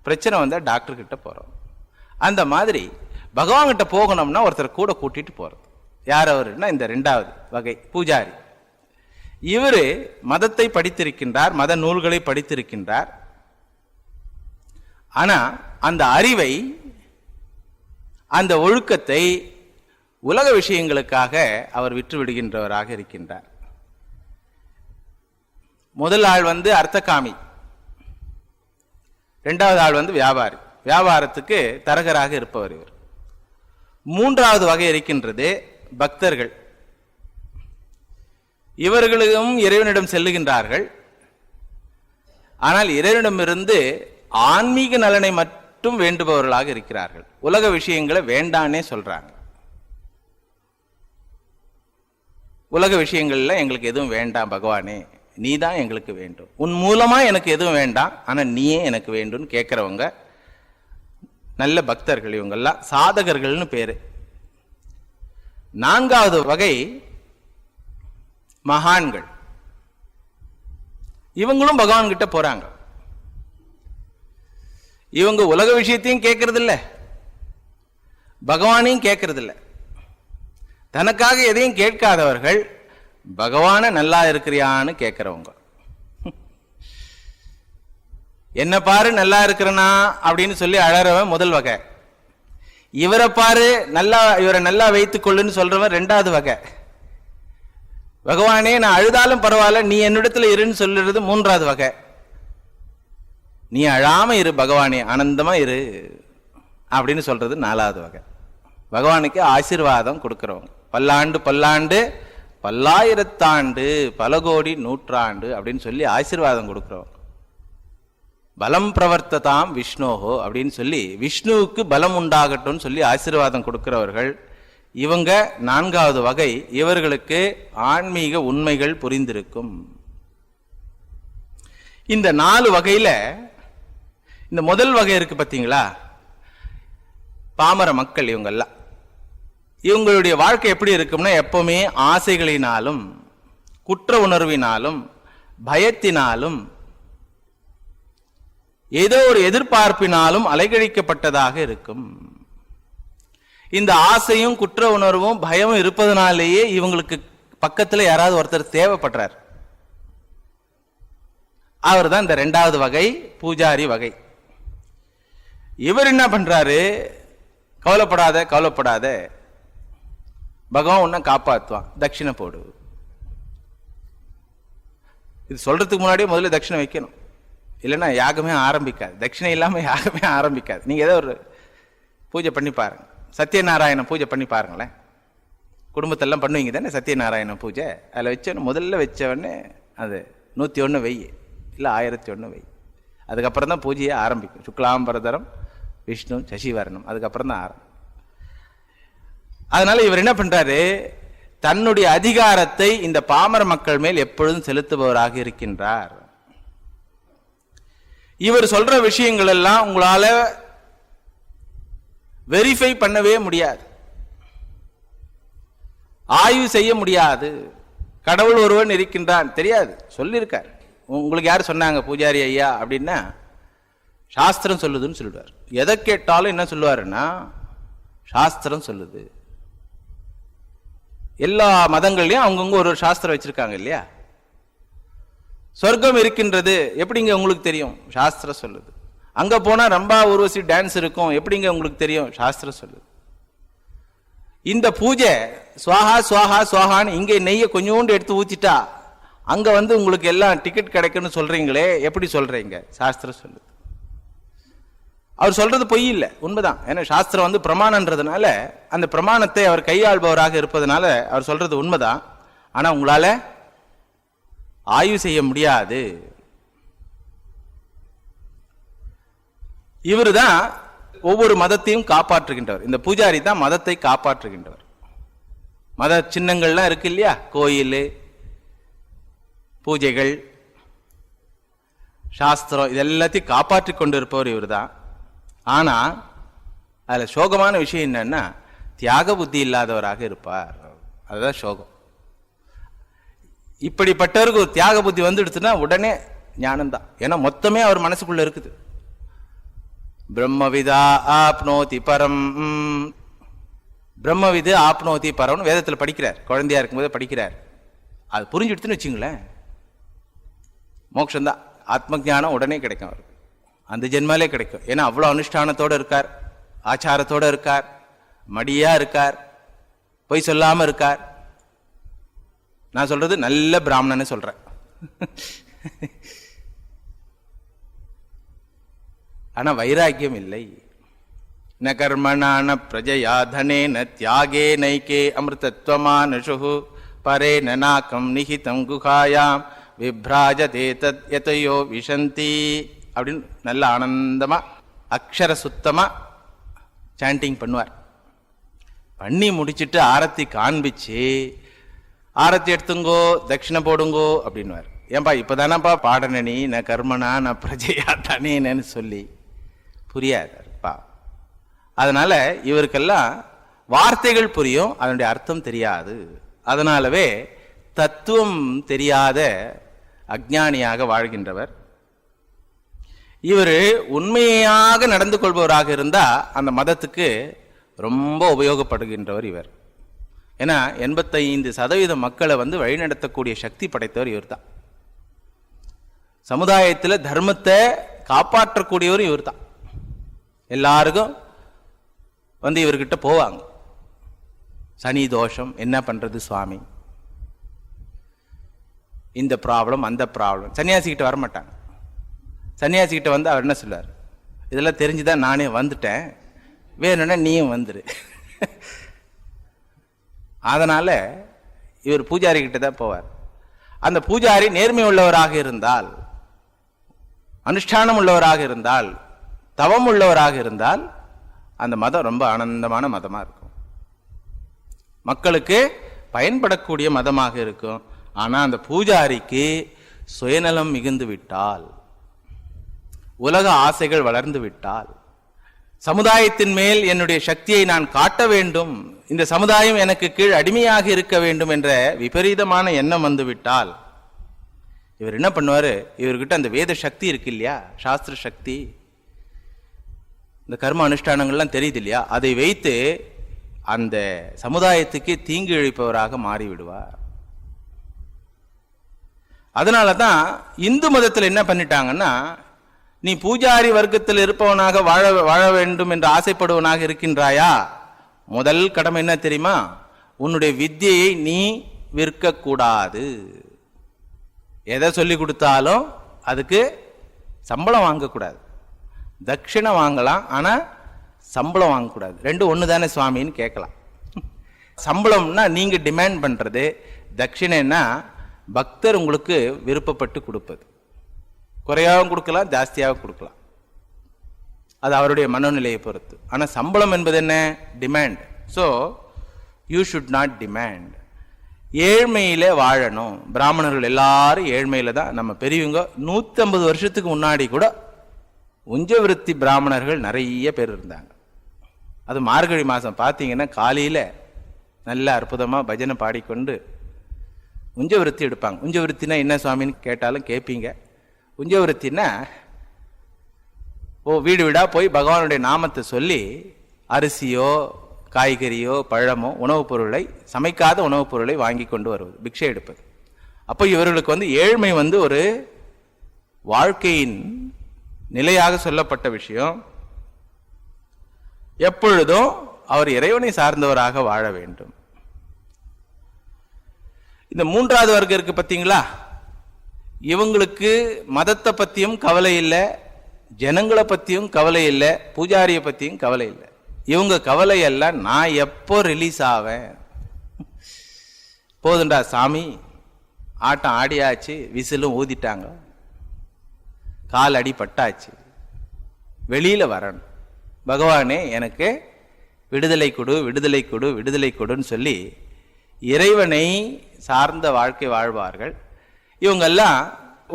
பிரச்சனை வந்தால் டாக்டர்கிட்ட போகிறோம். அந்த மாதிரி பகவான்கிட்ட போகணும்னா ஒருத்தர் கூட கூட்டிட்டு போகிறது. யார் அவருன்னா இந்த 2வது வகை பூஜாரி. இவர் மதத்தை படித்திருக்கின்றார், மத நூல்களை படித்திருக்கின்றார். ஆனால் அந்த அறிவை, அந்த ஒழுக்கத்தை உலக விஷயங்களுக்காக அவர் விற்று விடுகின்றவராக இருக்கின்றார். முதல் ஆள் அர்த்தகாமி, 2வது ஆள் வியாபாரி. வியாபாரத்துக்கு தரகராக இருப்பவர் இவர். 3வது வகை இருக்கின்றது பக்தர்கள். இவர்களும் இறைவனிடம் செல்லுகின்றார்கள். ஆனால் இறைவனிடமிருந்து ஆன்மீக நலனை மட்டும் வேண்டுபவர்களாக இருக்கிறார்கள். உலக விஷயங்களை வேண்டானே சொல்றாங்க. உலக விஷயங்கள்ல எங்களுக்கு எதுவும் வேண்டாம் பகவானே, நீ தான் எங்களுக்கு வேண்டும். உன் மூலமா எனக்கு எதுவும் வேண்டாம், ஆனா நீயே எனக்கு வேண்டும்னு கேட்கிறவங்க நல்ல பக்தர்கள். இவங்கெல்லாம் சாதகர்கள்னு பேரு. 4வது வகை மகான்கள். இவங்களும் பகவான் கிட்ட போறாங்க. இவங்க உலக விஷயத்தையும் கேட்கறது இல்லை, பகவானையும் கேட்கறது இல்லை. தனக்காக எதையும் கேட்காதவர்கள் பகவான நல்லா இருக்கிறியான்னு கேட்கிறவங்க. என்ன பாரு நல்லா இருக்கிறனா அப்படின்னு சொல்லி அழறவன் முதல் வகை. இவரை பாரு நல்லா, இவரை நல்லா வைத்துக் கொள்ளுன்னு சொல்றவன் 2வது வகை. பகவானே நான் அழுதாலும் பரவாயில்ல, நீ என்னிடத்துல இருன்னு சொல்லுறது 3வது வகை. நீ அழாம இரு பகவானே, ஆனந்தமா இரு அப்படின்னு சொல்றது 4வது வகை. பகவானுக்கு ஆசீர்வாதம் கொடுக்கிறவங்க. பல்லாண்டு பல்லாண்டு பல்லாயிரத்தாண்டு பல கோடி நூற்றாண்டு அப்படின்னு சொல்லி ஆசீர்வாதம் கொடுக்கிறவங்க. பலம் பிரவர்த்ததாம் விஷ்ணோஹோ அப்படின்னு சொல்லி விஷ்ணுவுக்கு பலம் உண்டாகட்டும் சொல்லி ஆசீர்வாதம் கொடுக்கிறவர்கள் இவங்க 4வது வகை. இவர்களுக்கு ஆன்மீக உண்மைகள் புரிந்திருக்கும். இந்த 4 வகையில இந்த முதல் வகை இருக்கு பார்த்தீங்களா, பாமர மக்கள். இவங்கெல்லாம் இவங்களுடைய வாழ்க்கை எப்படி இருக்கும்னா, எப்பவுமே ஆசைகளினாலும் குற்ற உணர்வினாலும் பயத்தினாலும் ஏதோ ஒரு எதிர்பார்ப்பினாலும் அலைகழிக்கப்பட்டதாக இருக்கும். இந்த ஆசையும் குற்ற உணர்வும் பயமும் இருப்பதனாலேயே இவங்களுக்கு பக்கத்துல யாராவது ஒருத்தர் தேவைப்படுறார். அவர் தான் இந்த 2வது வகை பூஜாரி வகை. இவர் என்ன பண்றாரு, கவலைப்படாத கவலைப்படாத, பகவான் உன்னை காப்பாற்றுவான், தட்சிணை போடு. இது சொல்றதுக்கு முன்னாடியே முதல்ல தட்சிணை வைக்கணும், இல்லைன்னா யாகமே ஆரம்பிக்காது. தட்சிணை இல்லாம யாகமே ஆரம்பிக்காது. நீங்க ஏதோ ஒரு பூஜை பண்ணி பாருங்க, சத்யநாராயண பூஜை பண்ணி பாருங்களேன். குடும்பத்தெல்லாம் பண்ணுவீங்க தானே சத்யநாராயண பூஜை. அதில் வச்சோன்னு முதல்ல வச்சவொடனே அது 101 வை, இல்லை 1001 வை. அதுக்கப்புறம் தான் பூஜையை ஆரம்பிக்கும். சுக்லாம்பரதரம் விஷ்ணு சசிவர்ணம், அதுக்கப்புறம் தான் ஆரம்பம். அதனால இவர் என்ன பண்றாரு, தன்னுடைய அதிகாரத்தை இந்த பாமர மக்கள் மேல் எப்பொழுதும் செலுத்துபவராக இருக்கின்றார். இவர் சொல்ற விஷயங்கள் எல்லாம் உங்களால வெரிஃபை பண்ணவே முடியாது, ஆய்வு செய்ய முடியாது. கடவுள் ஒருவன் இருக்கின்றான் தெரியாது, சொல்லியிருக்கார். உங்களுக்கு யார் சொன்னாங்க பூஜாரி ஐயா அப்படின்னா, சாஸ்திரம் சொல்லுதுன்னு சொல்லுவார். எதை கேட்டாலும் என்ன சொல்லுவாருன்னா, சாஸ்திரம் சொல்லுது. எல்லா மதங்கள்லயும் அவங்கவுங்க ஒரு சாஸ்திரம் வச்சிருக்காங்க இல்லையா? சொர்க்கம் இருக்கின்றது எப்படிங்க உங்களுக்கு தெரியும்? சாஸ்திரம் சொல்லுது. அங்க போனா ரம்பா ஊர்வசி டான்ஸ் இருக்கும் எப்படிங்க உங்களுக்கு தெரியும்? சாஸ்திரம் சொல்லுது. இந்த பூஜை சுவாஹா சுவாஹா சுவாஹான்னு இங்க நெய்யை கொஞ்சோண்டு எடுத்து ஊத்திட்டா அங்க உங்களுக்கு எல்லாம் டிக்கெட் கிடைக்குன்னு சொல்றீங்களே, எப்படி சொல்றீங்க? சாஸ்திரம் சொல்லுது. அவர் சொல்றது பொய் இல்லை, உண்மைதான். ஏன்னா சாஸ்திரம் பிரமாணன்றதுனால அந்த பிரமாணத்தை அவர் கையாள்பவராக இருப்பதனால அவர் சொல்றது உண்மைதான். ஆனா உங்களால ஆய்வு செய்ய முடியாது. இவரு தான் ஒவ்வொரு மதத்தையும் காப்பாற்றுகின்றவர். இந்த பூஜாரி தான் மதத்தை காப்பாற்றுகின்றவர். மத சின்னங்கள்லாம் இருக்கு இல்லையா? கோயில், பூஜைகள், சாஸ்திரம், இது எல்லாத்தையும் காப்பாற்றி கொண்டு இருப்பவர் இவர் தான். ஆனா அதுல சோகமான விஷயம் என்னன்னா தியாக புத்தி இல்லாதவராக இருப்பார். அதுதான் சோகம். இப்படிப்பட்டவருக்கு ஒரு தியாக புத்தி வந்துடுச்சுன்னா உடனே ஞானம்தான். ஏன்னா மொத்தமே அவர் மனசுக்குள்ள இருக்குது. பிரம்மவிதா ஆப்னோதி பரம், பிரம்மவிது ஆப்னோதி பரம்னு வேதத்தில் படிக்கிறார். குழந்தையா இருக்கும்போது படிக்கிறார். அது புரிஞ்சுடுத்துன்னு வச்சுங்களேன், மோட்சம்தான். ஆத்ம ஞானம் உடனே கிடைக்கும் அவருக்கு, அந்த ஜென்மாலே கிடைக்கும். ஏன்னா அவ்வளோ அனுஷ்டானத்தோடு இருக்கார், ஆச்சாரத்தோடு இருக்கார், மடியா இருக்கார், பொய் சொல்லாம இருக்கார். நான் சொல்றது நல்ல பிராமணன்னு சொல்றேன். ஆனா வைராக்கியம் இல்லை. ந கர்மணான பிரஜயா தனேன தியாகே நைகே அமிர்தத்வமானுஷு பரே நாக்கம் நிஹிதம் குகாயாம் விப்ராஜதே தத் யதயோ விஷந்தி அப்படின்னு நல்ல ஆனந்தமா அக்ஷர சுத்தமா சாண்டிங் பண்ணுவார். பண்ணி முடிச்சுட்டு ஆரத்தி காண்பிச்சு, ஆரத்தி எடுத்துங்கோ, தட்சிணை போடுங்கோ அப்படின்வார். ஏன்பா இப்பதானப்பா பாடன நீ ந கர்மனா நான் பிரஜையா தனேன்னு சொல்லி புரியாதுப்பா. அதனால இவருக்கெல்லாம் வார்த்தைகள் புரியும், அதனுடைய அர்த்தம் தெரியாது. அதனாலவே தத்துவம் தெரியாத அஞ்ஞானியாக வாழ்கின்றவர். இவர் உண்மையாக நடந்து கொள்பவராக இருந்தா அந்த மதத்துக்கு ரொம்ப உபயோகப்படுகின்றவர் இவர். ஏன்னா 85% மக்களை வழிநடத்தக்கூடிய சக்தி படைத்தவர் இவர் தான். சமுதாயத்தில் தர்மத்தை காப்பாற்றக்கூடியவர் இவர் தான். எல்லாருக்கும் இவர்கிட்ட போவாங்க, சனி தோஷம் என்ன பண்றது சுவாமி, இந்த ப்ராப்ளம் அந்த ப்ராப்ளம். சன்னியாசிக்கிட்ட வரமாட்டாங்க. சன்னியாசிக்கிட்ட அவர் என்ன சொல்லுவார், இதெல்லாம் தெரிஞ்சுதான் நானே வந்துட்டேன், வேணும்னா நீயும் வந்துரு. அதனால இவர் பூஜாரி கிட்ட தான் போவார். அந்த பூஜாரி நேர்மை உள்ளவராக இருந்தால், அனுஷ்டானம் உள்ளவராக இருந்தால், தவம் உள்ளவராக இருந்தால் அந்த மதம் ரொம்ப ஆனந்தமான மதமா இருக்கும், மக்களுக்கு பயன்படக்கூடிய மதமாக இருக்கும். ஆனா அந்த பூஜாரிக்கு சுயநலம் மிகுந்து விட்டால், உலக ஆசைகள் வளர்ந்து விட்டால், சமுதாயத்தின் மேல் என்னுடைய சக்தியை நான் காட்ட வேண்டும், இந்த சமுதாயம் எனக்கு கீழ் அடிமையாக இருக்க வேண்டும் என்ற விபரீதமான எண்ணம் வந்துவிட்டால் இவர் என்ன பண்ணுவாரு, இவர்கிட்ட அந்த வேத சக்தி இருக்கு இல்லையா, சாஸ்திர சக்தி, இந்த கர்ம அனுஷ்டானங்கள்லாம் தெரியுது இல்லையா, அதை வைத்து அந்த சமுதாயத்துக்கு தீங்கு இழைப்பவராக மாறிவிடுவார். அதனால தான் இந்து மதத்தில் என்ன பண்ணிட்டாங்கன்னா, நீ பூஜாரி வர்க்கத்தில் இருப்பவனாக வாழ வேண்டும் என்று ஆசைப்படுவனாக இருக்கின்றாயா, முதல் கடமை என்ன தெரியுமா, உன்னுடைய வித்தியை நீ விற்கக்கூடாது. எதை சொல்லி கொடுத்தாலும் அதுக்கு சம்பளம் வாங்கக்கூடாது. தட்சிணை வாங்கலாம், ஆனா சம்பளம் வாங்கக்கூடாது. ரெண்டும் ஒன்று தானே சுவாமின்னு கேட்கலாம். சம்பளம்னா நீங்க டிமாண்ட் பண்றது, தட்சிணைன்னா பக்தர் உங்களுக்கு விருப்பப்பட்டு கொடுப்பது. குறையாகவும் கொடுக்கலாம், ஜாஸ்தியாகவும் கொடுக்கலாம், அது அவருடைய மனோநிலையை பொறுத்து. ஆனால் சம்பளம் என்பது என்ன, demand. So you should not demand. ஏழ்மையில வாழணும். பிராமணர்கள் எல்லாரும் ஏழ்மையில தான். நம்ம பெரியவங்க 150 வருஷத்துக்கு முன்னாடி கூட உஞ்சவிருத்தி பிராமணர்கள் நிறைய பேர் இருந்தாங்க. அது மார்கழி மாதம் பார்த்தீங்கன்னா காலையில் நல்ல அற்புதமாக பஜனை பாடிக்கொண்டு உஞ்சவிருத்தி எடுப்பாங்க. உஞ்சவிருத்தினா என்ன சுவாமின்னு கேட்டாலும் கேட்பீங்க. உஞ்சவிருத்தின்னா வீடு வீடாக போய் பகவானுடைய நாமத்தை சொல்லி அரிசியோ காய்கறியோ பழமோ உணவுப் பொருளை, சமைக்காத உணவுப் பொருளை வாங்கி கொண்டு வருவது, பிக்ஷை எடுப்பது. அப்போ இவர்களுக்கு ஏழ்மை ஒரு வாழ்க்கையின் நிலையாக சொல்லப்பட்ட விஷயம். எப்பொழுதும் அவர் இறைவனை சார்ந்தவராக வாழ வேண்டும். இந்த மூன்றாவது வர்க்கம் இருக்கு பார்த்தீங்களா, இவங்களுக்கு மதத்தை பத்தியும் கவலை இல்லை, ஜனங்களை பத்தியும் கவலை இல்லை, பூஜாரியை பத்தியும் கவலை இல்லை. இவங்க கவலை எல்லாம் நான் எப்போ ரிலீஸ் ஆவேன், போதுண்டா சாமி, ஆட்டம் ஆடியாச்சு, விசிலும் ஊதிட்டாங்க, கால் அடி பட்டாச்சு, வெளியில வரணும், பகவானே எனக்கு விடுதலை கொடு, விடுதலை கொடு, விடுதலை கொடுன்னு சொல்லி இறைவனை சார்ந்த வாழ்க்கை வாழ்வார்கள். இவங்கெல்லாம்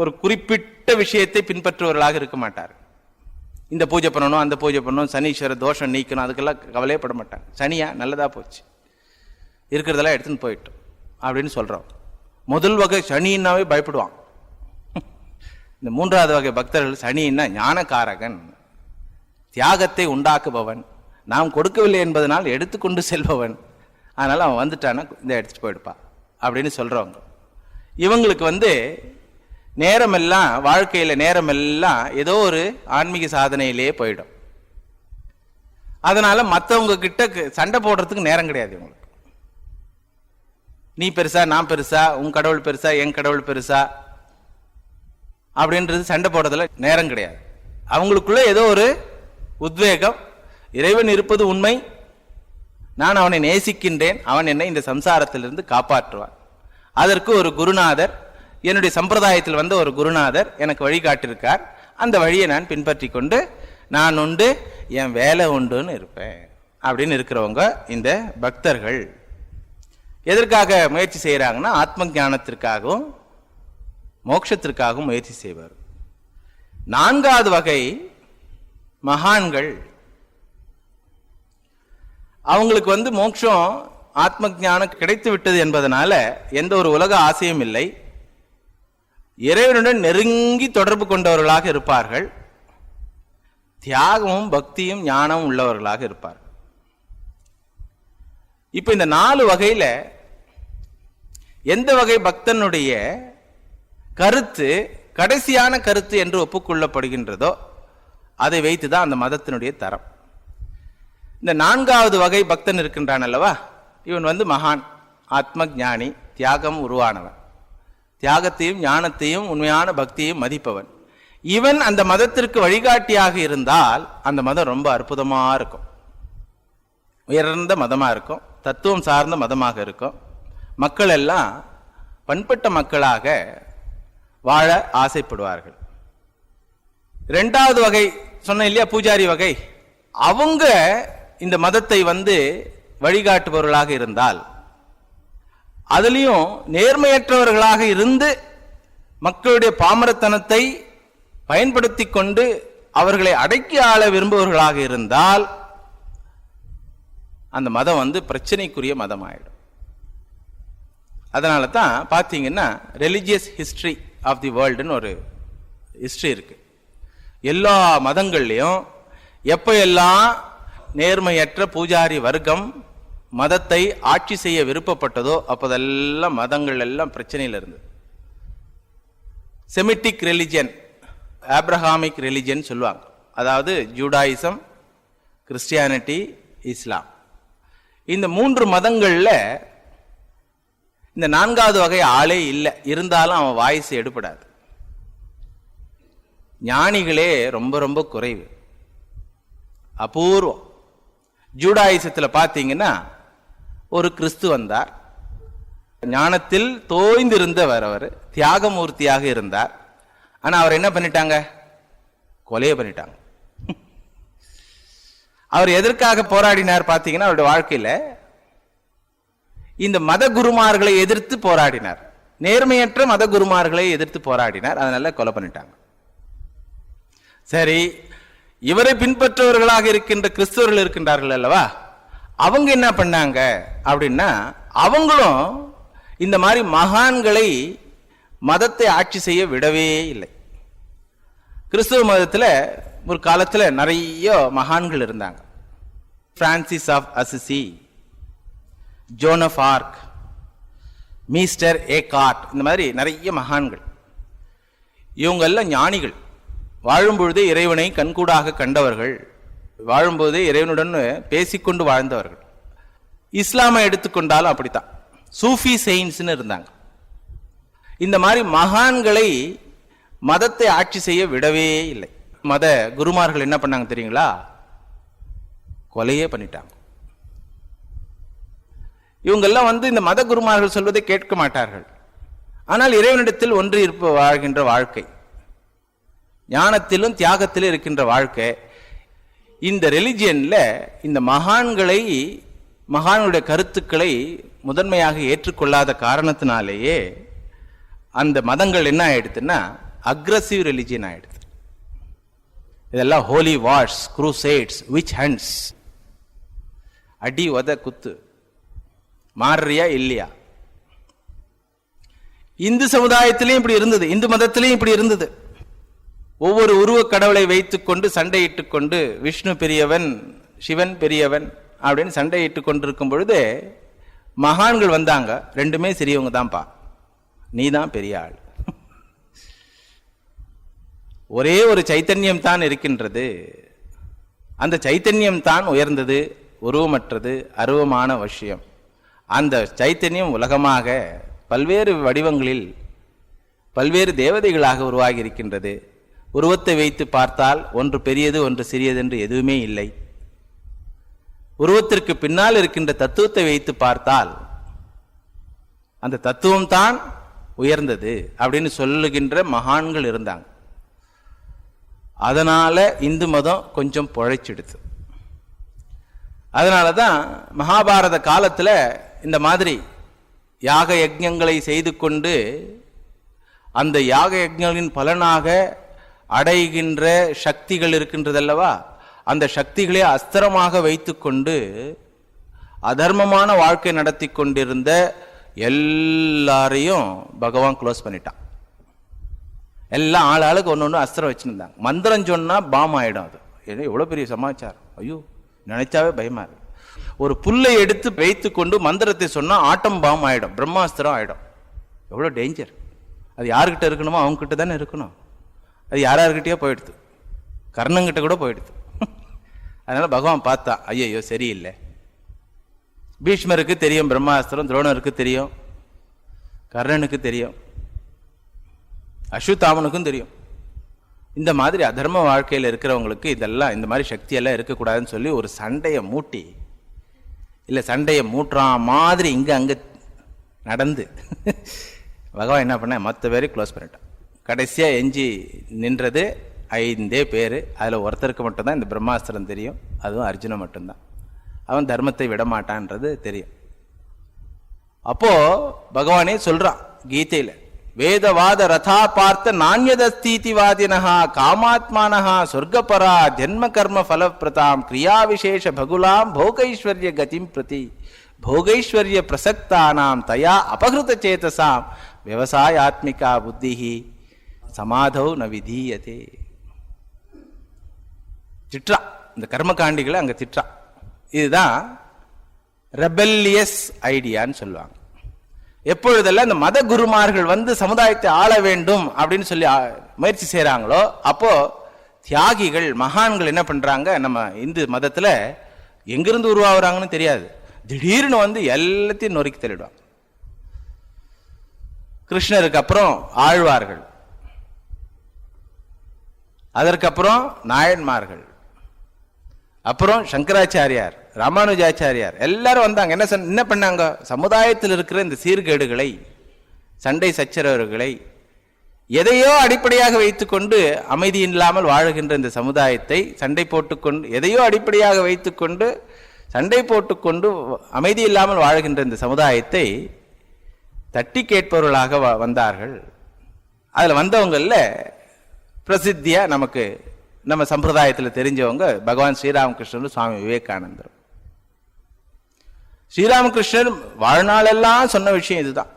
ஒரு குறிப்பிட்ட விஷயத்தை பின்பற்றுவர்களாக இருக்க மாட்டார்கள். இந்த பூஜை பண்ணணும், அந்த பூஜை பண்ணணும், சனீஸ்வர தோஷம் நீக்கணும், அதுக்கெல்லாம் கவலையப்பட மாட்டாங்க. சனியா நல்லதா போச்சு, இருக்கிறதெல்லாம் எடுத்துன்னு போயிட்டோம் அப்படின்னு சொல்றோம். முதல் வகை சனின்னாவே பயப்படுவான். இந்த மூன்றாவது வகை பக்தர்கள் சனின்னா ஞானகாரகன், தியாகத்தை உண்டாக்குபவன், நாம் கொடுக்கவில்லை என்பதனால் எடுத்துக்கொண்டு செல்பவன், அதனால அவன் வந்துட்டானா இந்த எடுத்துட்டு போயிடுப்பா அப்படின்னு சொல்றவங்க. இவங்களுக்கு நேரமெல்லாம், வாழ்க்கையில நேரமெல்லாம் ஏதோ ஒரு ஆன்மீக சாதனையிலேயே போயிடும். அதனால மற்றவங்க கிட்ட சண்டை போடுறதுக்கு நேரம் கிடையாது இவங்களுக்கு. நீ பெருசா, நான் பெருசா, உன் கடவுள் பெருசா, என் கடவுள் பெருசா அப்படின்றது சண்டை போடுறதுல நேரம் கிடையாது. அவங்களுக்குள்ள ஏதோ ஒரு உத்வேகம், இறைவன் இருப்பது உண்மை, நான் அவனை நேசிக்கின்றேன், அவன் என்னை இந்த சம்சாரத்திலிருந்து காப்பாற்றுவான். அதற்கு ஒரு குருநாதர், என்னுடைய சம்பிரதாயத்தில் ஒரு குருநாதர் எனக்கு வழிகாட்டிருக்கார், அந்த வழியை நான் பின்பற்றி கொண்டு நான் உண்டு, என் வேலை உண்டுன்னு இருப்பேன் அப்படின்னு இருக்கிறவங்க இந்த பக்தர்கள். எதற்காக முயற்சி செய்யறாங்கன்னா ஆத்ம ஞானத்திற்காகவும் மோட்சத்திற்காகவும் முயற்சி செய்வார். நான்காவது வகை மகான்கள். அவங்களுக்கு மோட்சம், ஆத்ம ஞானம் கிடைத்து விட்டது என்பதனால எந்த ஒரு உலக ஆசையும் இல்லை, இறைவனுடன் நெருங்கி தொடர்பு கொண்டவர்களாக இருப்பார்கள், தியாகமும் பக்தியும் ஞானமும் உள்ளவர்களாக இருப்பார்கள். இப்ப இந்த 4 வகையில எந்த வகை பக்தனுடைய கருத்து கடைசியான கருத்து என்று ஒப்புக்கொள்ளப்படுகின்றதோ அதை வைத்துதான் அந்த மதத்தினுடைய தரம். இந்த 4வது வகை பக்தன் இருக்கின்றான் அல்லவா, இவன் மகான், ஆத்ம ஞானி, தியாகம் உருவானவன், தியாகத்தையும் ஞானத்தையும் உண்மையான பக்தியையும் மதிப்பவன். இவன் அந்த மதத்திற்கு வழிகாட்டியாக இருந்தால் அந்த மதம் ரொம்ப அற்புதமா இருக்கும், உயர்ந்த மதமா இருக்கும், தத்துவம் சார்ந்த மதமாக இருக்கும். மக்கள் எல்லாம் பண்பட்ட மக்களாக வாழ ஆசைப்படுவார்கள். 2வது வகை சொன்ன இல்லையா, பூஜாரி வகை, அவங்க இந்த மதத்தை வழிகாட்டுபவர்களாக இருந்தால், அதுலயும் நேர்மையற்றவர்களாக இருந்து மக்களுடைய பாமரத்தனத்தை பயன்படுத்தி கொண்டு அவர்களை அடக்கி ஆள விரும்புபவர்களாக இருந்தால் அந்த மதம் பிரச்சனைக்குரிய மதம் ஆயிடும். அதனால தான் பார்த்தீங்கன்னா ரிலிஜியஸ் ஹிஸ்டரி ஆஃப் தி வேர்ல்டுன்னு ஒரு ஹிஸ்டரி இருக்கு. எல்லா மதங்கள்லையும் எப்ப எல்லாம் நேர்மையற்ற பூஜாரி வர்க்கம் மதத்தை ஆட்சி செய்ய விருப்பப்பட்டதோ அப்போதெல்லாம் மதங்கள் எல்லாம் பிரச்சனையில் இருந்தது. செமிட்டிக் ரிலிஜன், ஆப்ரஹாமிக் ரிலிஜன் சொல்லுவாங்க, அதாவது ஜூடாயிசம், கிறிஸ்டியானிட்டி, இஸ்லாம், இந்த 3 மதங்கள்ல இந்த 4வது வகை ஆளே இல்லை, இருந்தாலும் அவன் வாய்ஸ் எடுபடாது. ஞானிகளே ரொம்ப ரொம்ப குறைவு, அபூர்வம். ஜூடாயிசத்தில் பார்த்தீங்கன்னா ஒரு கிறிஸ்து வந்தார், ஞானத்தில் தோய்ந்திருந்தவர், அவர் தியாகமூர்த்தியாக இருந்தார். ஆனா அவர் என்ன பண்ணிட்டாங்க, கொலையை பண்ணிட்டாங்க. அவர் எதற்காக போராடினார் பார்த்தீங்கன்னா, அவருடைய வாழ்க்கையில இந்த மத குருமார்களை எதிர்த்து போராடினார், நேர்மையற்ற மத குருமார்களை எதிர்த்து போராடினார், அதனால கொலை பண்ணிட்டாங்க. சரி, இவரை பின்பற்றுவர்களாக இருக்கின்ற கிறிஸ்தவர்கள் இருக்கின்றார்கள் அல்லவா, அவங்க என்ன பண்ணாங்க அப்படின்னா, அவங்களும் இந்த மாதிரி மகான்களை மதத்தை ஆட்சி செய்ய விடவே இல்லை. கிறிஸ்தவ மதத்தில் ஒரு காலத்தில் நிறைய மகான்கள் இருந்தாங்க. Francis of Assisi, Joan of Arc, Meister Eckhart, இந்த மாதிரி நிறைய மகான்கள். இவங்க எல்லாம் ஞானிகள். வாழும்பொழுதே இறைவனை கண்கூடாக கண்டவர்கள், வாழும்போதே இறைவனுடன் பேசிக்கொண்டு வாழ்ந்தவர்கள். இஸ்லாமை எடுத்துக்கொண்டாலும் அப்படித்தான். சூஃபி செயின்ஸ்னு இருந்தாங்க. இந்த மாதிரி மகான்களை மதத்தை ஆட்சி செய்ய விடவே இல்லை. மத குருமார்கள் என்ன பண்ணாங்க தெரியுங்களா? கொலையே பண்ணிட்டாங்க. இவங்கெல்லாம் இந்த மத குருமார்கள் சொல்வதை கேட்க மாட்டார்கள். ஆனால் இறைவனிடத்தில் ஒன்று இருப்பு வாழ்கின்ற வாழ்க்கை, ஞானத்திலும் தியாகத்திலும் இருக்கின்ற வாழ்க்கை. இந்த ரிலிஜியன்ல இந்த மகான்களுடைய கருத்துக்களை முதன்மையாக ஏற்றுக்கொள்ளாத காரணத்தினாலேயே அந்த மதங்கள் என்ன ஆயிடுதுன்னா அக்ரசிவ் ரிலிஜியன் ஆயிடுது. இதெல்லாம் ஹோலி வார்ஸ், குரூசேட்ஸ், விச் ஹண்ட்ஸ், அடி உத குத்து, மாறியா இல்லையா. இந்து சமுதாயத்திலையும் இப்படி இருந்தது, இந்து மதத்திலையும் இப்படி இருந்தது. ஒவ்வொரு உருவக் கடவுளை வைத்துக் கொண்டு சண்டையிட்டுக் கொண்டு விஷ்ணு பெரியவன், சிவன் பெரியவன் அப்படின்னு சண்டையிட்டுக் கொண்டிருக்கும் பொழுது மகான்கள் வந்தாங்க. ரெண்டுமே சிறியவங்க தான்ப்பா, நீ தான் பெரிய ஆள். ஒரே ஒரு சைத்தன்யம் தான் இருக்கின்றது, அந்த சைத்தன்யம் தான் உயர்ந்தது, உருவமற்றது, அருவமான விஷயம். அந்த சைத்தன்யம் உலகமாக பல்வேறு வடிவங்களில் பல்வேறு தேவதைகளாக உருவாகி இருக்கின்றது. உருவத்தை வைத்து பார்த்தால் ஒன்று பெரியது ஒன்று சிறியது என்று எதுவுமே இல்லை. உருவத்திற்கு பின்னால் இருக்கின்ற தத்துவத்தை வைத்து பார்த்தால் அந்த தத்துவம் தான் உயர்ந்தது அப்படின்னு சொல்லுகின்ற மகான்கள் இருந்தாங்க. அதனால இந்து மதம் கொஞ்சம் பொழைச்சிடுது. அதனாலதான் மகாபாரத காலத்துல இந்த மாதிரி யாக யஜ்ஞங்களை செய்து கொண்டு அந்த யாக யஜ்ஞங்களின் பலனாக அடைகின்ற சக்திகள் இருக்கின்றதல்லவா, அந்த சக்திகளை அஸ்திரமாக வைத்துக்கொண்டு அதர்மமான வாழ்க்கை நடத்தி கொண்டிருந்த எல்லாரையும் பகவான் க்ளோஸ் பண்ணிட்டான். எல்லாம் ஆளுக்கு ஒன்று ஒன்று அஸ்திரம் வச்சுருந்தாங்க. மந்திரம் சொன்னா பாம் ஆயிடும். அது எவ்வளோ பெரிய சமாச்சாரம்! ஐயோ, நினைச்சாவே பயமா இருக்கு. ஒரு புல்லை எடுத்து வைத்து கொண்டு மந்திரத்தை சொன்னா ஆட்டம் பாம் ஆயிடும், பிரம்மாஸ்திரம் ஆயிடும். எவ்வளோ டேஞ்சர்! அது யாருக்கிட்ட இருக்கணுமோ அவங்க கிட்ட தானே இருக்கணும். அது யார்கிட்டயோ போயிடுது, கர்ணங்கிட்ட கூட போயிடுது. அதனால பகவான் பார்த்தா, ஐயோ சரியில்லை. பீஷ்மருக்கு தெரியும் பிரம்மாஸ்திரம், துரோணருக்கு தெரியும், கர்ணனுக்கு தெரியும், அஸ்வத்தாமனுக்கும் தெரியும். இந்த மாதிரி அதர்ம வாழ்க்கையில் இருக்கிறவங்களுக்கு இதெல்லாம், இந்த மாதிரி சக்தியெல்லாம் இருக்கக்கூடாதுன்னு சொல்லி ஒரு சண்டையை மூட்டி, இல்லை சண்டையை மூட்டுறான் மாதிரி இங்கே அங்கே நடந்து பகவான் என்ன பண்ண, மற்ற பேரையும் க்ளோஸ் பண்ணிட்டான். கடைசியாக எஞ்சி நின்றது 5 பேர். அதில் ஒருத்தருக்கு மட்டும்தான் இந்த பிரம்மாஸ்திரம் தெரியும், அதுவும் அர்ஜுனன் மட்டும்தான். அவன் தர்மத்தை விடமாட்டான்றது தெரியும். அப்போ பகவானே சொல்றான் கீதையில, வேதவாத ரதா பார்த்த நானியதஸ்தீதி வாதினஹா காமாத்மானஹா சொர்க்கபரா ஜென்ம கர்ம ஃபலப்பிரதாம் கிரியா விசேஷ பகுலாம் போகைஸ்வர்ய கதிம் பிரதி போகைஸ்வர்ய பிரசக்தானாம் தயா அபகிருத சேதசாம் விவசாயாத்மிகா புத்திஹி சமாதௌ ந விதீயதே. திட்டா இந்த கர்மகாண்டிகளை அங்க திட்டா. இதுதான் ரெபெல்லியஸ் ஐடியான்னு சொல்லுவாங்க. எப்பொழுதெல்லாம் இந்த மத குருமார்கள் சமுதாயத்தை ஆள வேண்டும் அப்படின்னு சொல்லி முயற்சி செய்யறாங்களோ, அப்போ தியாகிகள் மகான்கள் என்ன பண்றாங்க, நம்ம இந்து மதத்துல எங்கிருந்து உருவாகுறாங்கன்னு தெரியாது, திடீர்னு எல்லாத்தையும் நொறுக்கி தள்ளிடுவாங்க. கிருஷ்ணருக்கு அப்புறம் ஆழ்வார்கள், அதற்கப்புறம் நாயன்மார்கள், அப்புறம் சங்கராச்சாரியார், ராமானுஜாச்சாரியார் எல்லாரும் வந்தாங்க. என்ன பண்ணாங்க, சமுதாயத்தில் இருக்கிற இந்த சீர்கேடுகளை, சண்டை சச்சரவுகளை, எதையோ அடிப்படையாக வைத்துக்கொண்டு அமைதி இல்லாமல் வாழுகின்ற இந்த சமுதாயத்தை, சண்டை போட்டுக்கொண்டு எதையோ அடிப்படையாக வைத்துக்கொண்டு சண்டை போட்டுக்கொண்டு அமைதி இல்லாமல் வாழுகின்ற இந்த சமுதாயத்தை தட்டி கேட்பவர்களாக வந்தார்கள். அதில் வந்தவங்கள பிரசித்தியா நமக்கு நம்ம சம்பிரதாயத்தில் தெரிஞ்சவங்க பகவான் ஸ்ரீராமகிருஷ்ணர், சுவாமி விவேகானந்தர். ஸ்ரீராமகிருஷ்ணர் வாழ்நாளெல்லாம் சொன்ன விஷயம் இதுதான்,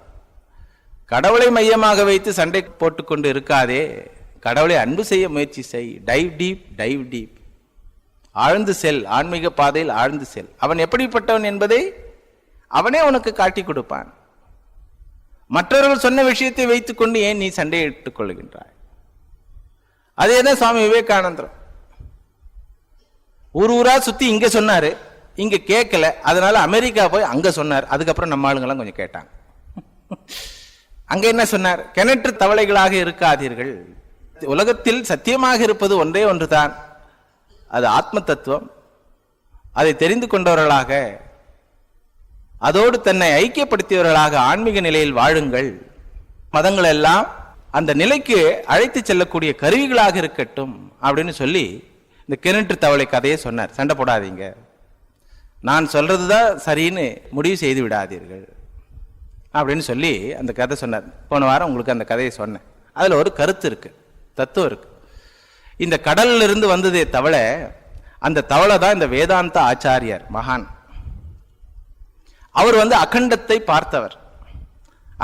கடவுளை மையமாக வைத்து சண்டை போட்டுக்கொண்டு இருக்காதே, கடவுளை அன்பு செய்ய முயற்சி செய், டைவ் டீப் டைவ் டீப். ஆழ்ந்து செல், ஆன்மீக பாதையில் ஆழ்ந்து செல். அவன் எப்படிப்பட்டவன் என்பதை அவனே உனக்கு காட்டி கொடுப்பான். மற்றவர்கள் சொன்ன விஷயத்தை வைத்துக் கொண்டு ஏன் நீ சண்டையிட்டுக் கொள்கின்றாய்? அதேதான் சுவாமி விவேகானந்தர் ஊரா சுத்தி இங்க சொன்னாரு, இங்க கேட்கல, அதனால அமெரிக்கா போய் அங்க சொன்னார். அதுக்கப்புறம் நம்ம ஆளுங்கெல்லாம் கொஞ்சம் கேட்டாங்க. அங்க என்ன சொன்னார்? கிணற்று தவளைகளாக இருக்காதீர்கள். உலகத்தில் சத்தியமாக இருப்பது ஒன்றே ஒன்றுதான், அது ஆத்ம தத்துவம். அதை தெரிந்து கொண்டவர்களாக, அதோடு தன்னை ஐக்கியப்படுத்தியவர்களாக ஆன்மீக நிலையில் வாழுங்கள். மதங்கள் எல்லாம் அந்த நிலைக்கு அழைத்து செல்லக்கூடிய கருவிகளாக இருக்கட்டும் அப்படின்னு சொல்லி இந்த கிணற்று தவளை கதையை சொன்னார். சண்டை போடாதீங்க, நான் சொல்றதுதான் சரின்னு முடிவு செய்து விடாதீர்கள் அப்படின்னு சொல்லி அந்த கதை சொன்னார். போன வாரம் உங்களுக்கு அந்த கதையை சொன்னேன். அதுல ஒரு கருத்து இருக்கு, தத்துவம் இருக்கு. இந்த கடல்ல இருந்து வந்ததே தவளை, அந்த தவளை தான் இந்த வேதாந்த ஆச்சாரியார் மகான். அவர் அகண்டத்தை பார்த்தவர்,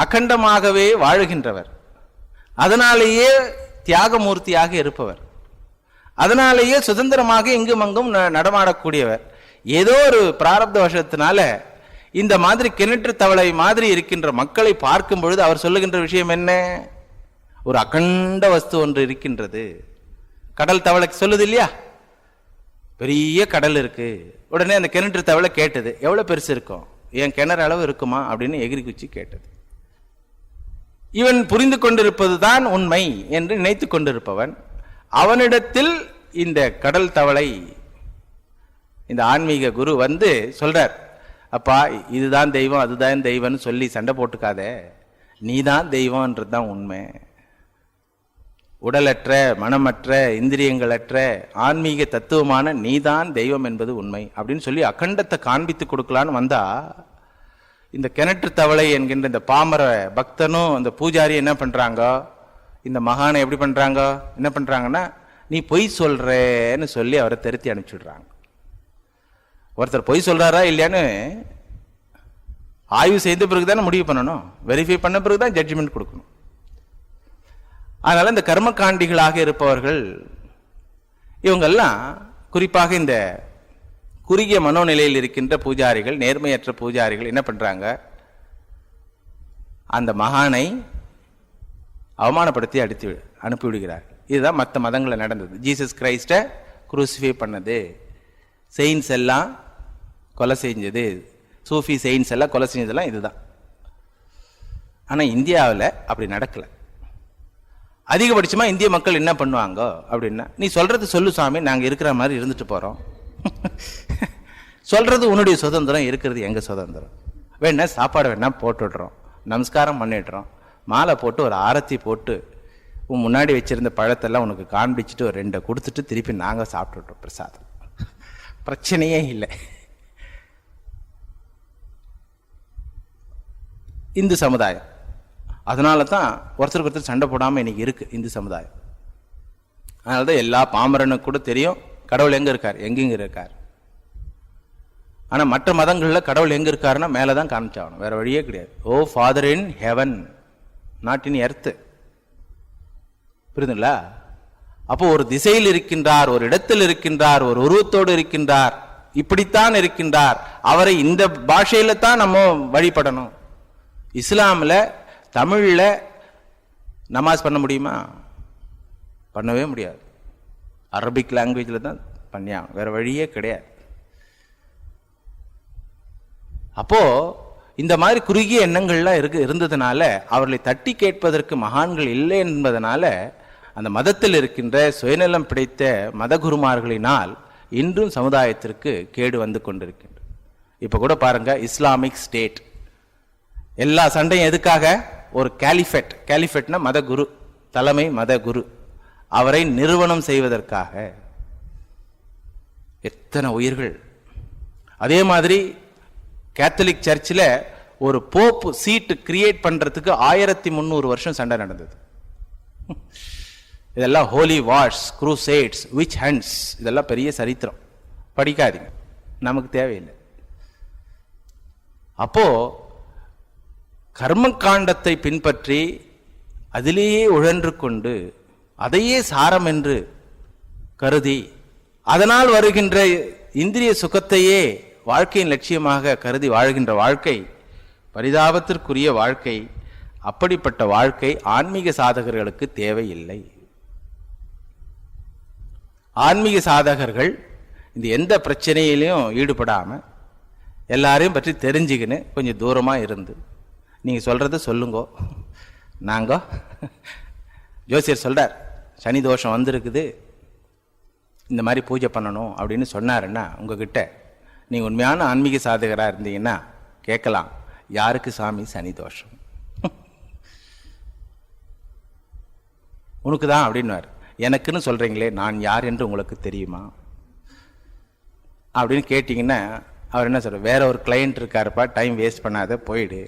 அகண்டமாகவே வாழுகின்றவர், அதனாலேயே தியாகமூர்த்தியாக இருப்பவர், அதனாலேயே சுதந்திரமாக இங்கும் அங்கும் நடமாடக்கூடியவர். ஏதோ ஒரு பிராரப்த வசத்தினால இந்த மாதிரி கிணற்று தவளை மாதிரி இருக்கின்ற மக்களை பார்க்கும் பொழுது அவர் சொல்லுகின்ற விஷயம் என்ன? ஒரு அகண்ட வஸ்து ஒன்று இருக்கின்றது. கடல் தவளைக்கு சொல்லுது இல்லையா, பெரிய கடல் இருக்கு. உடனே அந்த கிணற்று தவளை கேட்டது, எவ்வளவு பெருசு இருக்கும், என் கிணறு அளவு இருக்குமா அப்படின்னு எகிரி குச்சி கேட்டது. இவன் புரிந்து கொண்டிருப்பதுதான் உண்மை என்று நினைத்து கொண்டிருப்பவன், அவனிடத்தில் இந்த கடல் தவளை, இந்த ஆன்மீக குரு சொல்றார், அப்பா இதுதான் தெய்வம் அதுதான் தெய்வம்னு சொல்லி சண்டை போட்டுக்காத, நீதான் தெய்வம்ன்றதுதான் உண்மை. உடலற்ற, மனமற்ற, இந்திரியங்களற்ற ஆன்மீக தத்துவமான நீதான் தெய்வம் என்பது உண்மை அப்படின்னு சொல்லி அகண்டத்தை காண்பித்து கொடுக்கலான்னு வந்தா, இந்த கிணற்று தவளை என்கின்ற இந்த பாமர பக்தனும் அந்த பூஜாரி என்ன பண்றாங்க, இந்த மகானை எப்படி பண்றாங்க, என்ன பண்றாங்கன்னா, நீ பொய் சொல்றேன்னு சொல்லி அவரை திருத்தி அனுப்பிச்சுடுறாங்க. ஒருத்தர் பொய் சொல்றாரா இல்லையான்னு ஆய்வு செய்த பிறகுதானே முடிவு பண்ணணும், வெரிஃபை பண்ண பிறகுதான் ஜட்ஜ்மெண்ட் கொடுக்கணும். அதனால இந்த கர்மகாண்டிகளாக இருப்பவர்கள் இவங்கெல்லாம், குறிப்பாக இந்த குறுகிய மனோநிலையில் இருக்கின்ற பூஜாரிகள், நேர்மையற்ற பூஜாரிகள் என்ன பண்றாங்க, அந்த மகானை அவமானப்படுத்தி அனுப்பிவிடுகிறார். இதுதான் மற்ற மதங்களில் நடந்தது. ஜீசஸ் கிரைஸ்ட குரூசிஃபை பண்ணது, செயின்ஸ் எல்லாம் கொலை செஞ்சது, சூஃபி செயின்ஸ் எல்லாம் கொலை செஞ்சதெல்லாம் இதுதான். ஆனா இந்தியாவில் அப்படி நடக்கல. அதிகபட்சமா இந்திய மக்கள் என்ன பண்ணுவாங்க அப்படின்னா, நீ சொல்றது சொல்லு சாமி, நாங்க இருக்கிற மாதிரி இருந்துட்டு போறோம். சொல்றது உன்னுடைய சுதந்திரம், இருக்கிறது எங்க சுதந்திரம். வேணா சாப்பாடு வேணா போட்டுடுறோம், நமஸ்காரம் பண்ணிடுறோம், மாலை போட்டு ஒரு ஆரத்தி போட்டு உன் முன்னாடி வச்சிருந்த பழத்தெல்லாம் உனக்கு காண்பிச்சுட்டு ஒரு 2 கொடுத்துட்டு திருப்பி நாங்க சாப்பிட்டுட்டோம் பிரசாதம், பிரச்சனையே இல்லை. இந்து சமுதாயம் அதனால தான் ஒருத்தருக்கு ஒருத்தர் சண்டை போடாம இன்னைக்கு இருக்கு இந்து சமுதாயம். அதனாலதான் எல்லா பாமரனுக்கு கூட தெரியும் கடவுள் எங்க இருக்கார், எங்கெங்க இருக்கார். ஆனா மற்ற மதங்கள்ல கடவுள் எங்க இருக்காருன்னா மேலதான் காமிச்சாகணும், வேற வழியே கிடையாது. O Father in heaven, not in earth. புரியுதுங்களா? அப்போ ஒரு திசையில் இருக்கின்றார், ஒரு இடத்தில் இருக்கின்றார், ஒரு உருவத்தோடு இருக்கின்றார், இப்படித்தான் இருக்கின்றார். அவரை இந்த பாஷையில தான் நம்ம வழிபடணும். இஸ்லாம்ல தமிழ்ல நமாஸ் பண்ண முடியுமா? பண்ணவே முடியாது. அரபிக் லாங்குவேஜில் தான் பண்ணியாகணும், வேற வழியே கிடையாது. அப்போ இந்த மாதிரி குறுகிய எண்ணங்கள்லாம் இருந்ததுனால அவர்களை தட்டி கேட்பதற்கு மகான்கள் இல்லை என்பதனால அந்த மதத்தில் இருக்கின்ற சுயநலம் பிடித்த மத குருமார்களினால் இன்றும் சமுதாயத்திற்கு கேடு வந்து கொண்டிருக்கின்றது. இப்ப கூட பாருங்க, இஸ்லாமிக் ஸ்டேட் எல்லா சண்டையும் எதுக்காக? ஒரு கேலிஃபேட், கேலிஃபேட்னா மத குரு, தலைமை மத குரு, அவரை நிறுவனம் செய்வதற்காக எத்தனை உயிர்கள். அதே மாதிரி கேத்தலிக் சர்ச்சில் ஒரு போப் சீட்டு கிரியேட் பண்றதுக்கு 1300 வருஷம் சண்டை நடந்தது. இதெல்லாம் ஹோலி வார்ஸ், குரூசேட்ஸ், விச் ஹண்ட்ஸ், இதெல்லாம் பெரிய சரித்திரம், படிக்காதீங்க, நமக்கு தேவையில்லை. அப்போ கர்மகாண்டத்தை பின்பற்றி அதிலேயே உழன்று கொண்டு அதையே சாரம் என்று கருதி அதனால் வருகின்ற இந்திரிய சுகத்தையே வாழ்க்கையின் லட்சியமாக கருதி வாழ்கின்ற வாழ்க்கை பரிதாபத்திற்குரிய வாழ்க்கை. அப்படிப்பட்ட வாழ்க்கை ஆன்மீக சாதகர்களுக்கு தேவையில்லை. ஆன்மீக சாதகர்கள் இந்த எந்த பிரச்சனையிலையும் ஈடுபடாம எல்லாரையும் பற்றி தெரிஞ்சுக்கின்னு கொஞ்சம் தூரமா இருந்து நீங்க சொல்றத சொல்லுங்கோ, நாங்க ஜோசியர் சொல்றார் சனி தோஷம் வந்திருக்குது, இந்த மாதிரி பூஜை பண்ணணும் அப்படின்னு சொன்னாருன்னா உங்ககிட்ட நீங்க உண்மையான ஆன்மீக சாதகரா இருந்தீங்கன்னா கேட்கலாம், யாருக்கு சாமி சனி தோஷம்? உனக்கு தான் அப்படின்னுவார். எனக்குன்னு சொல்றீங்களே, நான் யார் என்று உங்களுக்கு தெரியுமா அப்படின்னு கேட்டீங்கன்னா அவர் என்ன சொல்ற, வேற ஒரு கிளையண்ட் இருக்காருப்பா, டைம் வேஸ்ட் பண்ணாத, போயிடு.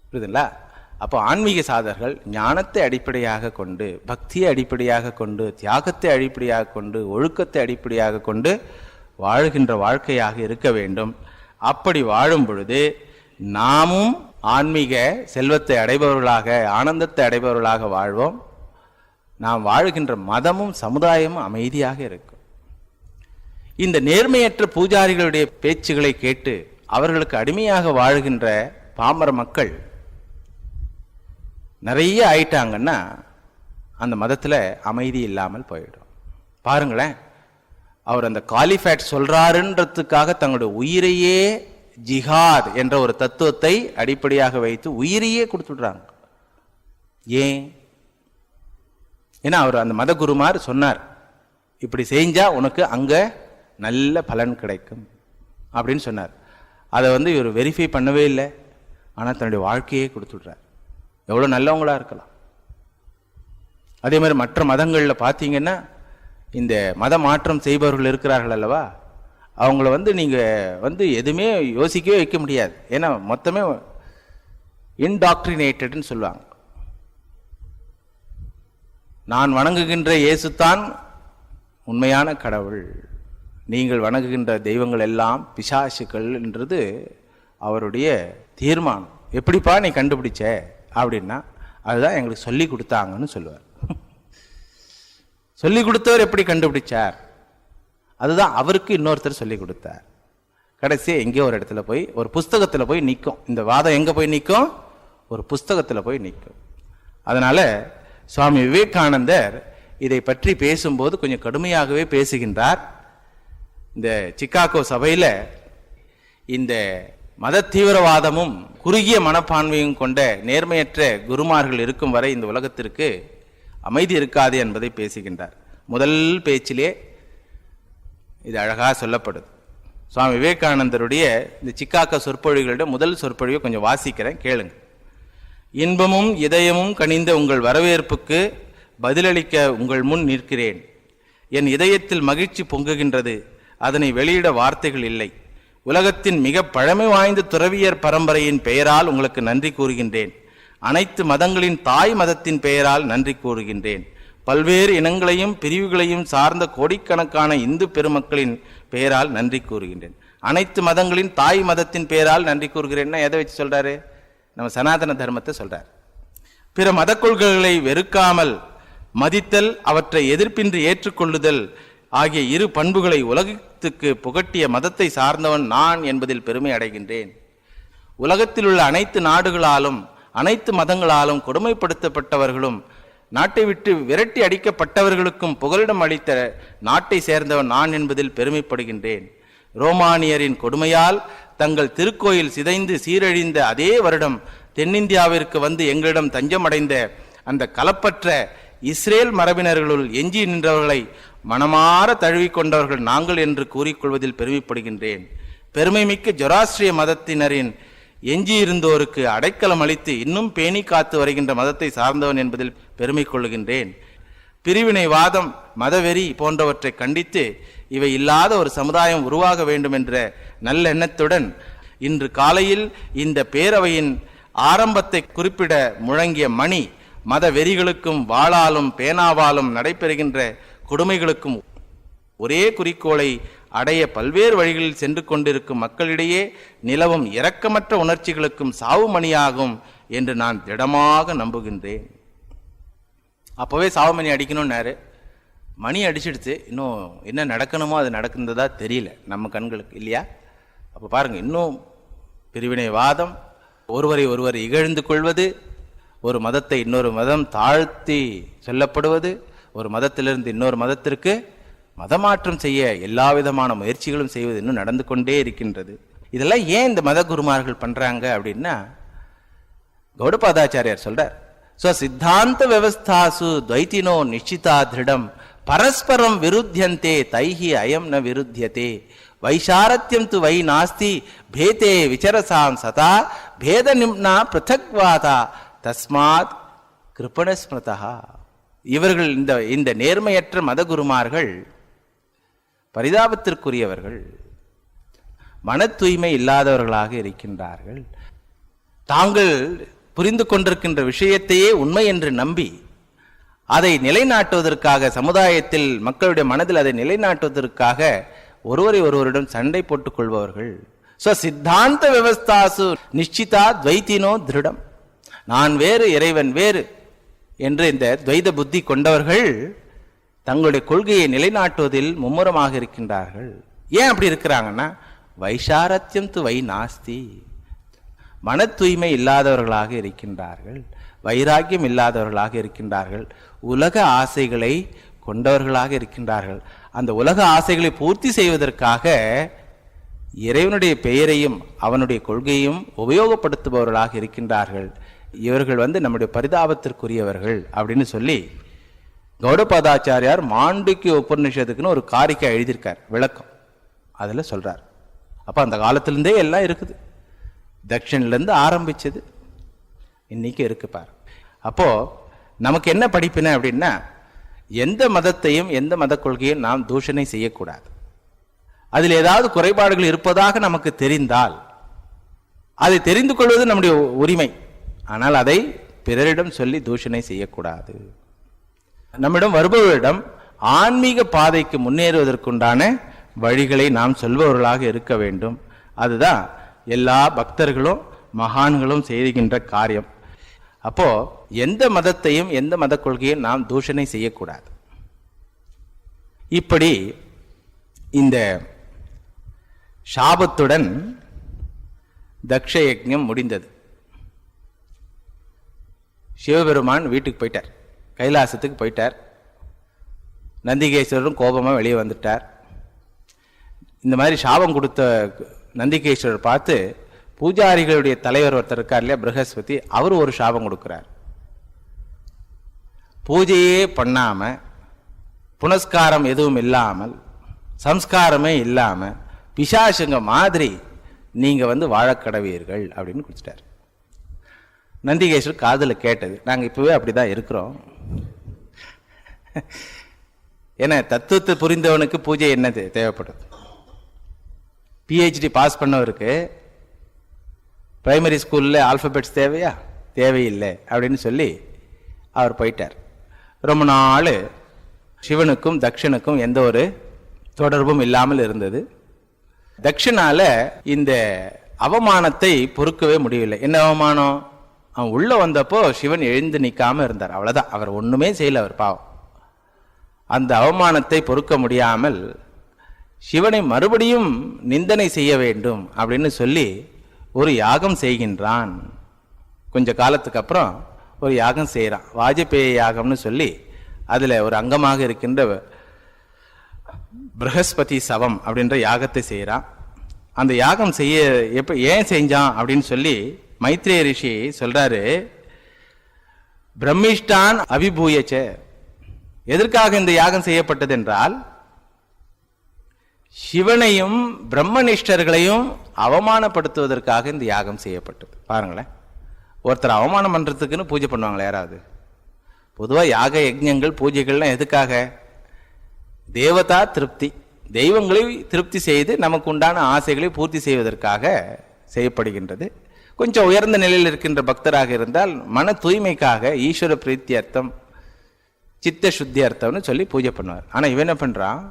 புரியுதுங்களா? அப்போ ஆன்மீக சாதகர்கள் ஞானத்தை அடிப்படையாக கொண்டு, பக்தியை அடிப்படையாக கொண்டு, தியாகத்தை அடிப்படையாக கொண்டு, ஒழுக்கத்தை அடிப்படையாக கொண்டு வாழ்கின்ற வாழ்க்கையாக இருக்க வேண்டும். அப்படி வாழும் பொழுது நாமும் ஆன்மீக செல்வத்தை அடைபவர்களாக, ஆனந்தத்தை அடைபவர்களாக வாழ்வோம். நாம் வாழ்கின்ற மதமும் சமுதாயமும் அமைதியாக இருக்கும். இந்த நேர்மையற்ற பூஜாரிகளுடைய பேச்சுகளை கேட்டு அவர்களுக்கு அடிமையாக வாழ்கின்ற பாமர மக்கள் நிறைய ஆயிட்டாங்கன்னா அந்த மதத்தில் அமைதி இல்லாமல் போயிடும். பாருங்களேன், அவர் அந்த காலிஃபேட் சொல்றாருன்றதுக்காக தங்களுடைய உயிரையே ஜிஹாத் என்ற ஒரு தத்துவத்தை அடிப்படையாக வைத்து உயிரையே கொடுத்துடுறாங்க. ஏன்? ஏன்னா அவர் அந்த மத குருமார் சொன்னார், இப்படி செஞ்சா உனக்கு அங்க நல்ல பலன் கிடைக்கும் அப்படின்னு சொன்னார். அதை இவர் வெரிஃபை பண்ணவே இல்லை, ஆனால் தன்னுடைய வாழ்க்கையே கொடுத்துடுறார். எவ்வளோ நல்லவங்களா இருக்கலாம். அதே மாதிரி மற்ற மதங்களில் பார்த்தீங்கன்னா இந்த மத மாற்றம் செய்பவர்கள் இருக்கிறார்கள் அல்லவா, அவங்கள நீங்கள் எதுவுமே யோசிக்கவே வைக்க முடியாது. ஏன்னா மொத்தமே இன்டாக்ட்ரினேட்டட்னு சொல்லுவாங்க. நான் வணங்குகின்ற இயேசுதான் உண்மையான கடவுள், நீங்கள் வணங்குகின்ற தெய்வங்கள் எல்லாம் பிசாசுக்கள் என்றது அவருடைய தீர்மானம். எப்படிப்பா நீ கண்டுபிடிச்ச அப்படின்னா, அதுதான் எங்களுக்கு சொல்லி கொடுத்தாங்கன்னு சொல்லுவார். சொல்லி கொடுத்தவர் எப்படி கண்டுபிடிச்சார்? அதுதான் அவருக்கு இன்னொருத்தர் சொல்லி கொடுத்தார். கடைசியாக எங்கேயோ ஒரு இடத்துல போய், ஒரு புஸ்தகத்தில் போய் நிற்கும். இந்த வாதம் எங்கே போய் நிற்கும்? ஒரு புஸ்தகத்தில் போய் நிற்கும். அதனால சுவாமி விவேகானந்தர் இதை பற்றி பேசும்போது கொஞ்சம் கடுமையாகவே பேசுகின்றார். இந்த சிக்காகோ சபையில் இந்த மத தீவிரவாதமும் குறுகிய மனப்பான்மையும் கொண்ட நேர்மையற்ற குருமார்கள் இருக்கும் வரை இந்த உலகத்திற்கு அமைதி இருக்காது என்பதை பேசுகின்றார். முதல் பேச்சிலே இது அழகாக சொல்லப்படுது. சுவாமி விவேகானந்தருடைய இந்த சிக்காகோ சொற்பொழிகளுடைய முதல் சொற்பொழிவை கொஞ்சம் வாசிக்கிறேன், கேளுங்க. இன்பமும் இதயமும் கனிந்த உங்கள் வரவேற்புக்கு பதிலளிக்க உங்கள் முன் நிற்கிறேன். என் இதயத்தில் மகிழ்ச்சி பொங்குகின்றது, அதனை வெளியிட வார்த்தைகள் இல்லை. உலகத்தின் மிக பழமை வாய்ந்த துறவியர் பரம்பரையின் பெயரால் உங்களுக்கு நன்றி கூறுகின்றேன். அனைத்து மதங்களின் தாய் மதத்தின் பெயரால் நன்றி கூறுகின்றேன். பல்வேறு இனங்களையும் பிரிவுகளையும் சார்ந்த கோடிக்கணக்கான இந்து பெருமக்களின் பெயரால் நன்றி கூறுகின்றேன். அனைத்து மதங்களின் தாய் மதத்தின் பெயரால் நன்றி கூறுகிறேன்னா எதை வச்சு சொல்றாரு? நம்ம சனாதன தர்மத்தை சொல்றார். பிற மத கொள்கைகளை வெறுக்காமல் மதித்தல், அவற்றை எதிர்ப்பின்றி ஏற்றுக்கொள்ளுதல் ஆகிய இரு பண்புகளை உலகத்துக்கு புகட்டிய மதத்தை சார்ந்தவன் நான் என்பதில் பெருமை அடைகின்றேன். உலகத்தில் உள்ள அனைத்து நாடுகளாலும் அனைத்து மதங்களாலும் கொடுமைப்படுத்தப்பட்டவர்களும் நாட்டை விட்டு விரட்டி அடிக்கப்பட்டவர்களுக்கும் புகலிடம் அளித்த நாட்டை சேர்ந்தவன் நான் என்பதில் பெருமைப்படுகின்றேன். ரோமானியரின் கொடுமையால் தங்கள் திருக்கோயில் சிதைந்து சீரழிந்த அதே வருடம் தென்னிந்தியாவிற்கு வந்து எங்களிடம் தஞ்சமடைந்த அந்த கலப்பற்ற இஸ்ரேல் மரபினர்களுள் எஞ்சி நின்றவர்களை மனமாற தழுவிக்கொண்டவர்கள் நாங்கள் என்று கூறிக்கொள்வதில் பெருமைப்படுகின்றேன். பெருமைமிக்க ஜொராஸ்ட்ரிய மதத்தினரின் எஞ்சியிருந்தோருக்கு அடைக்கலம் அளித்து இன்னும் பேணி காத்து வருகின்ற மதத்தை சார்ந்தவன் என்பதில் பெருமை கொள்ளுகின்றேன். பிரிவினைவாதம், மதவெறி போன்றவற்றை கண்டித்து இவை இல்லாத ஒரு சமுதாயம் உருவாக வேண்டும் என்ற நல்ல எண்ணத்துடன் இன்று காலையில் இந்த பேரவையின் ஆரம்பத்தை குறிப்பிட முழங்கிய மணி மத வெறிகளுக்கும் வாளாலும் பேனாவாலும் நடைபெறுகின்ற கொடுமைகளுக்கும் ஒரே குறிக்கோளை அடைய பல்வேறு வழிகளில் சென்று கொண்டிருக்கும் மக்களிடையே நிலவும் இரக்கமற்ற உணர்ச்சிகளுக்கும் சாவு மணியாகும் என்று நான் திடமாக நம்புகின்றேன். அப்போவே சாவுமணி அடிக்கணும்னாரு. மணி அடிச்சிடுச்சு, இன்னும் என்ன நடக்கணுமோ அது நடക്കുന്നதா தெரியல நம்ம கண்களுக்கு, இல்லையா? அப்போ பாருங்க, இன்னும் பிரிவினைவாதம், ஒருவரை ஒருவர் இகழ்ந்து கொள்வது, ஒரு மதத்தை இன்னொரு மதம் தாழ்த்தி சொல்லப்படுவது, ஒரு மதத்திலிருந்து இன்னொரு மதத்திற்கு மதமாற்றம் செய்ய எல்லா விதமான முயற்சிகளும் செய்வது இன்னும் நடந்து கொண்டே இருக்கின்றது. இதெல்லாம் ஏன் இந்த மத குருமார்கள் பண்றாங்க அப்படின்னா, கௌடபாதாச்சாரியார் சொல்றார், சித்தாந்த வியவஸ்தாசு துவைத்தினோ நிச்சிதா திருடம் பரஸ்பரம் விருத்தியந்தே தைஹி அயம் ந விருத்தியதே வைசாரத்யம் து வை நாஸ்தி பேதே விசரசாம் சதா பேத நிம்னா பிருத்தக்வாதா தஸ்மாத் கிருபணஸ்மிருதா. இவர்கள் இந்த நேர்மையற்ற மதகுருமார்கள் பரிதாபத்திற்குரியவர்கள், மன தூய்மை இல்லாதவர்களாக இருக்கின்றார்கள். தாங்கள் புரிந்து கொண்டிருக்கின்ற விஷயத்தையே உண்மை என்று நம்பி அதை நிலைநாட்டுவதற்காக, சமுதாயத்தில் மக்களுடைய மனதில் அதை நிலைநாட்டுவதற்காக ஒருவரை ஒருவரிடம் சண்டை போட்டுக் கொள்பவர்கள். சித்தாந்த வியவஸ்தாசு நிச்சிதா துவைத்தினோ திருடம், நான் வேறு இறைவன் வேறு என்று இந்த துவைத புத்தி கொண்டவர்கள் தங்களுடைய கொள்கையை நிலைநாட்டுவதில் மும்முரமாக இருக்கின்றார்கள். ஏன் அப்படி இருக்கிறாங்கன்னா, வைசாரத்யம் து வை நாஸ்தி, மன தூய்மை இல்லாதவர்களாக இருக்கின்றார்கள், வைராக்கியம் இல்லாதவர்களாக இருக்கின்றார்கள், உலக ஆசைகளை கொண்டவர்களாக இருக்கின்றார்கள். அந்த உலக ஆசைகளை பூர்த்தி செய்வதற்காக இறைவனுடைய பெயரையும் அவனுடைய கொள்கையும் உபயோகப்படுத்துபவர்களாக இருக்கின்றார்கள். இவர்கள் நம்முடைய பரிதாபத்திற்குரியவர்கள் அப்படின்னு சொல்லி கௌடபாதாச்சாரியார் மாண்டூக்கிய உபநிஷத்துக்குன்னு ஒரு காரிக்கை எழுதியிருக்கார், விளக்கம். அதில் சொல்றார். அப்போ அந்த காலத்திலிருந்தே எல்லாம் இருக்குது, தட்சிணிலேருந்து ஆரம்பிச்சது இன்னைக்கு இருக்கு பாரு. அப்போ நமக்கு என்ன படிப்பின அப்படின்னா, எந்த மதத்தையும் எந்த மத கொள்கையும் நாம் தூஷணை செய்யக்கூடாது. அதில் ஏதாவது குறைபாடுகள் இருப்பதாக நமக்கு தெரிந்தால் அதை தெரிந்து கொள்வது நம்முடைய உரிமை. ஆனால் அதை பிறரிடம் சொல்லி தூஷணை செய்யக்கூடாது. நம்மிடம் வருபவரிடம் ஆன்மீக பாதைக்கு முன்னேறுவதற்குண்டான வழிகளை நாம் சொல்பவர்களாக இருக்க வேண்டும். அதுதான் எல்லா பக்தர்களும் மகான்களும் செய்கின்ற காரியம். அப்போ எந்த மதத்தையும் எந்த மத கொள்கையும் நாம் தூஷணை செய்யக்கூடாது. இப்படி இந்த சாபத்துடன் தக்ஷ யஜ்ஞம் முடிந்தது. சிவபெருமான் வீட்டுக்கு போயிட்டார், கைலாசத்துக்கு போயிட்டார். நந்திகேஸ்வரரும் கோபமாக வெளியே வந்துட்டார். இந்த மாதிரி சாபம் கொடுத்த நந்திகேஸ்வரர் பார்த்து பூஜாரிகளுடைய தலைவர் ஒருத்தர் இருக்கார் இல்லையா, ப்ரஹஸ்பதி, அவர் ஒரு சாபம் கொடுக்கிறார். பூஜையே பண்ணாம, புனஸ்காரம் எதுவும் இல்லாமல், சம்ஸ்காரமே இல்லாம பிசாசுங்க மாதிரி நீங்க வாழக்கடவீர்கள் அப்படின்னு கொடுத்துட்டார். நந்திகேஸ்வரர் காதில் கேட்டது, நாங்கள் இப்பவே அப்படிதான் இருக்கிறோம். ஏன்னா தத்துவத்தை புரிந்தவனுக்கு பூஜை என்னது தேவைப்படுது? PhD பாஸ் பண்ணவருக்கு பிரைமரி ஸ்கூலில் ஆல்பபெட்ஸ் தேவையா? தேவையில்லை அப்படின்னு சொல்லி அவர் போயிட்டார். ரொம்ப நாள் சிவனுக்கும் தக்ஷனுக்கும் எந்த ஒரு தொடர்பும் இல்லாமல் இருந்தது. தக்ஷனால இந்த அவமானத்தை பொறுக்கவே முடியவில்லை. என்ன அவமானம்? அவன் உள்ள வந்தப்போ சிவன் எழுந்து நிற்காம இருந்தார், அவ்வளவுதான். அவர் ஒண்ணுமே செய்யல, அவர் பாவம். அந்த அவமானத்தை பொறுக்க முடியாமல் சிவனை மறுபடியும் நிந்தனை செய்ய வேண்டும் அப்படின்னு சொல்லி ஒரு யாகம் செய்கின்றான். கொஞ்ச காலத்துக்கு அப்புறம் ஒரு யாகம் செய்யறான், வாஜபேய யாகம்னு சொல்லி. அதுல ஒரு அங்கமாக இருக்கின்ற ப்ரஹஸ்பதி சவம் அப்படின்ற யாகத்தை செய்யறான். அந்த யாகம் செய்ய ஏன் செஞ்சான் அப்படின்னு சொல்லி மைத்ரேய ரிஷி சொல்றாரு, பிரம்மிஷ்டான் அபிபூயச்ச. எதற்காக இந்த யாகம் செய்யப்பட்டது என்றால், சிவனையும் பிரம்மனிஷ்டர்களையும் அவமானப்படுத்துவதற்காக இந்த யாகம் செய்யப்பட்டது. பாருங்களேன், ஒருத்தர் அவமானம் பண்றதுக்குன்னு பூஜை பண்ணுவாங்களே யாராவது? பொதுவாக யாக யஜ்ஞங்கள் பூஜைகள்லாம் எதுக்காக? தேவதா திருப்தி, தெய்வங்களை திருப்தி செய்து நமக்கு உண்டான ஆசைகளை பூர்த்தி செய்வதற்காக செய்யப்படுகின்றது. கொஞ்சம் உயர்ந்த நிலையில் இருக்கின்ற பக்தராக இருந்தால் மன தூய்மைக்காக, ஈஸ்வர பிரீத்தி அர்த்தம், சித்த சுத்தி அர்த்தம்னு சொல்லி பூஜை பண்ணுவார். ஆனா இவன் என்ன பண்றான்?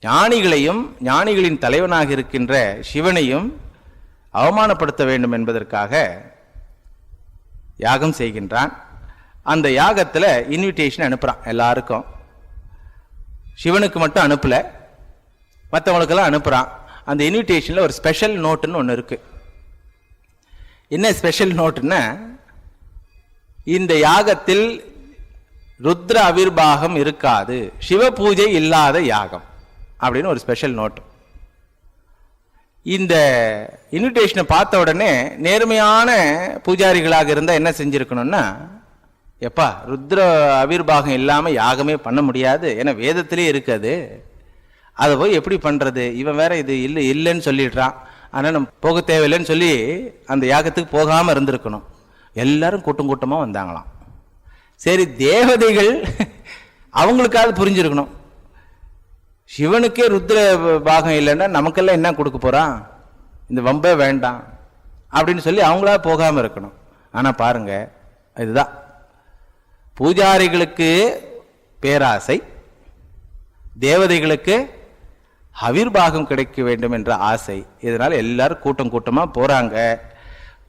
ஞானிகளையும் ஞானிகளின் தலைவனாக இருக்கின்ற சிவனையும் அவமானப்படுத்த வேண்டும் என்பதற்காக யாகம் செய்கின்றான். அந்த யாகத்துல இன்விடேஷன் அனுப்புறான் எல்லாருக்கும். சிவனுக்கு மட்டும் அனுப்பல, மற்றவங்களுக்கெல்லாம் அனுப்புறான். அந்த இன்விடேஷன்ல ஒரு ஸ்பெஷல் நோட்டுன்னு ஒன்று இருக்கு. என்ன ஸ்பெஷல் நோட்டுன்னா, இந்த யாகத்தில் ருத்ர அவிர்வாகம் இருக்காது, சிவ பூஜை இல்லாத யாகம் அப்படின்னு ஒரு ஸ்பெஷல் நோட். இந்த இன்விடேஷனை பார்த்த உடனே நேர்மையான பூஜாரிகளாக இருந்தால் என்ன செஞ்சிருக்கணும்னா, எப்பா ருத்ர அவிர்வாகம் இல்லாமல் யாகமே பண்ண முடியாது, ஏன்னா வேதத்திலே இருக்காது, அதை போய் எப்படி பண்ணுறது, இவன் வேற இது இல்லைன்னு சொல்லிடுறான், ஆனால் நம்ம போக தேவையில்லைன்னு சொல்லி அந்த யாகத்துக்கு போகாமல் இருந்திருக்கணும். எல்லாரும் கூட்டம் கூட்டமாக வந்தாங்களாம். சரி, தேவதைகள் அவங்களுக்காவது புரிஞ்சிருக்கணும், சிவனுக்கே ருத்ர பாகம் இல்லைன்னா நமக்கெல்லாம் என்ன கொடுக்க போறான், இந்த வம்பே வேண்டாம் அப்படின்னு சொல்லி அவங்களா போகாம இருக்கணும். ஆனா பாருங்க, இதுதான் பூஜாரிகளுக்கு பேராசை, தேவதைகளுக்கு அவிர்வாகம் கிடைக்க வேண்டும் என்ற ஆசை. இதனால எல்லாரும் கூட்டம் கூட்டமா போறாங்க.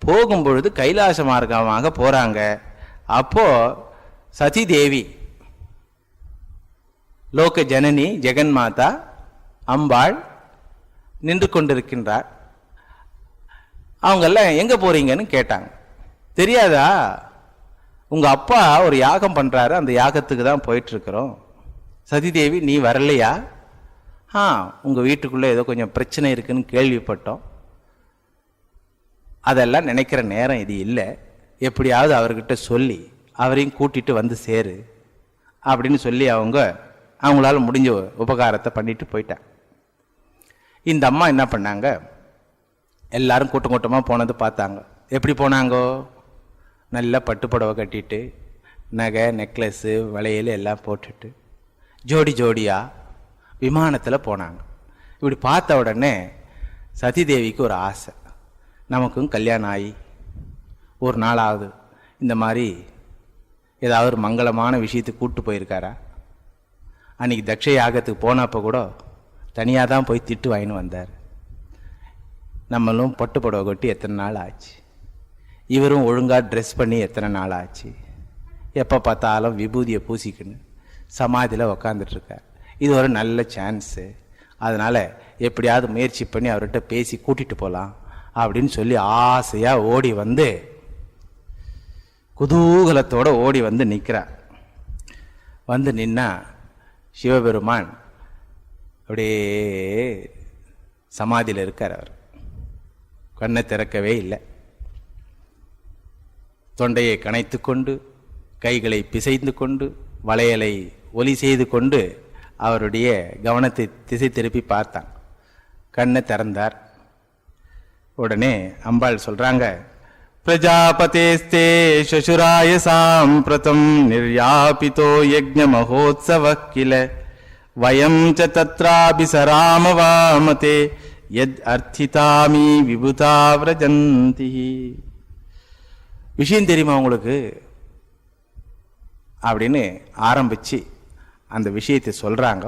போகும் பொழுது கைலாச மார்க்கமாக போறாங்க. அப்போ சதி தேவி, லோக ஜனனி ஜெகன் மாதா அம்பாள் நின்று கொண்டிருக்கின்றார். அவங்கெல்லாம் எங்க போறீங்கன்னு கேட்டாங்க. தெரியாதா, உங்க அப்பா ஒரு யாகம் பண்றாரு, அந்த யாகத்துக்கு தான் போயிட்டு இருக்கிறோம். சதிதேவி, நீ வரலையா? உங்க வீட்டுக்குள்ள ஏதோ கொஞ்சம் பிரச்சனை இருக்குன்னு கேள்விப்பட்டோம், அதெல்லாம் நினைக்கிற நேரம் இது இல்லை, எப்படியாவது அவர்கிட்ட சொல்லி அவரையும் கூட்டிட்டு வந்து சேரு அப்படின்னு சொல்லி அவங்களால முடிஞ்ச உபகாரத்தை பண்ணிட்டு போயிட்டாங்க. இந்த அம்மா என்ன பண்ணாங்க, எல்லாரும் கூட்டம் கூட்டமாக போனது பார்த்தாங்க. எப்படி போனாங்கோ, நல்லா பட்டு புடவை கட்டிட்டு, நகை நெக்லஸ்ஸு வளையல் எல்லாம் போட்டுட்டு ஜோடி ஜோடியாக விமானத்தில் போனாங்க. இப்படி பார்த்த உடனே சதிதேவிக்கு ஒரு ஆசை, நமக்கும் கல்யாணம் ஆகி ஒரு நாளாவது இந்த மாதிரி ஏதாவது ஒரு மங்களமான விஷயத்துக்கு கூப்பிட்டு போயிருக்காரா? அன்றைக்கி தக்ஷ யாகத்துக்கு போனப்போ கூட தனியாக தான் போய் திட்டு வாங்கின்னு வந்தார். நம்மளும் பட்டு புடவை கொட்டி எத்தனை நாள் ஆச்சு, இவரும் ஒழுங்காக ட்ரெஸ் பண்ணி எத்தனை நாள் ஆச்சு, எப்போ பார்த்தாலும் விபூதியை பூசிக்கின்னு சமாதியில் உக்காந்துட்ருக்கார். இது ஒரு நல்ல சான்ஸு, அதனால் எப்படியாவது முயற்சி பண்ணி அவர்கிட்ட பேசி கூட்டிகிட்டு போகலாம் அப்படின்னு சொல்லி ஆசையாக ஓடி வந்து குதூகலத்தோடு ஓடி வந்து நிற்கிறார். வந்து நின்னா சிவபெருமான் அப்படியே சமாதியில் இருக்கார். அவர் கண்ணை திறக்கவே இல்லை. தொண்டையை கனைத்து கொண்டு, கைகளை பிசைந்து கொண்டு, வளையலை ஒலி செய்து கொண்டு அவருடைய கவனத்தை திசை திருப்பி பார்த்தான். கண்ணை திறந்தார். உடனே அம்பாள் சொல்றாங்க, பிரஜாபதேஸ்தே சசுராய சாம்பிரதம் நிர்யாபிதோ யஜ்ஞ மகோத்சவ கில வயம் ச தத்ராபிசராம வாமதே யத் அர்த்திதாமி விபுதா விரஜந்தி. விஷயம் தெரியுமா உங்களுக்கு அப்படின்னு ஆரம்பிச்சு அந்த விஷயத்தை சொல்றாங்க.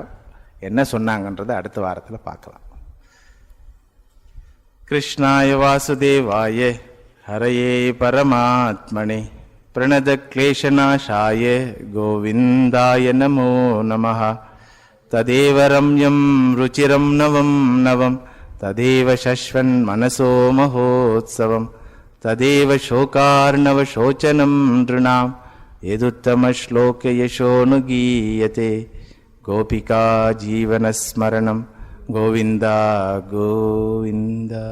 என்ன சொன்னாங்கன்றதை அடுத்த வாரத்தில் பார்க்கலாம். கிருஷ்ணாய வாசுதேவாய ஹரயே பரமாத்மனே பிரணத கிளேஷநாசாய கோவிந்தாய நமோ நமः. ததேவ ரம்யம் ருச்சிரம் நவம் நவம் ததேவ சஸ்வன் மனசோ மகோத்சவம் ததேவ சோகார்ணவ சோச்சனம் நிருணாம் யதுத்தம ஸ்லோக யசோனுகீயதே. கோபிகா ஜீவனஸ்மரணம் கோவிந்தா கோவிந்தா.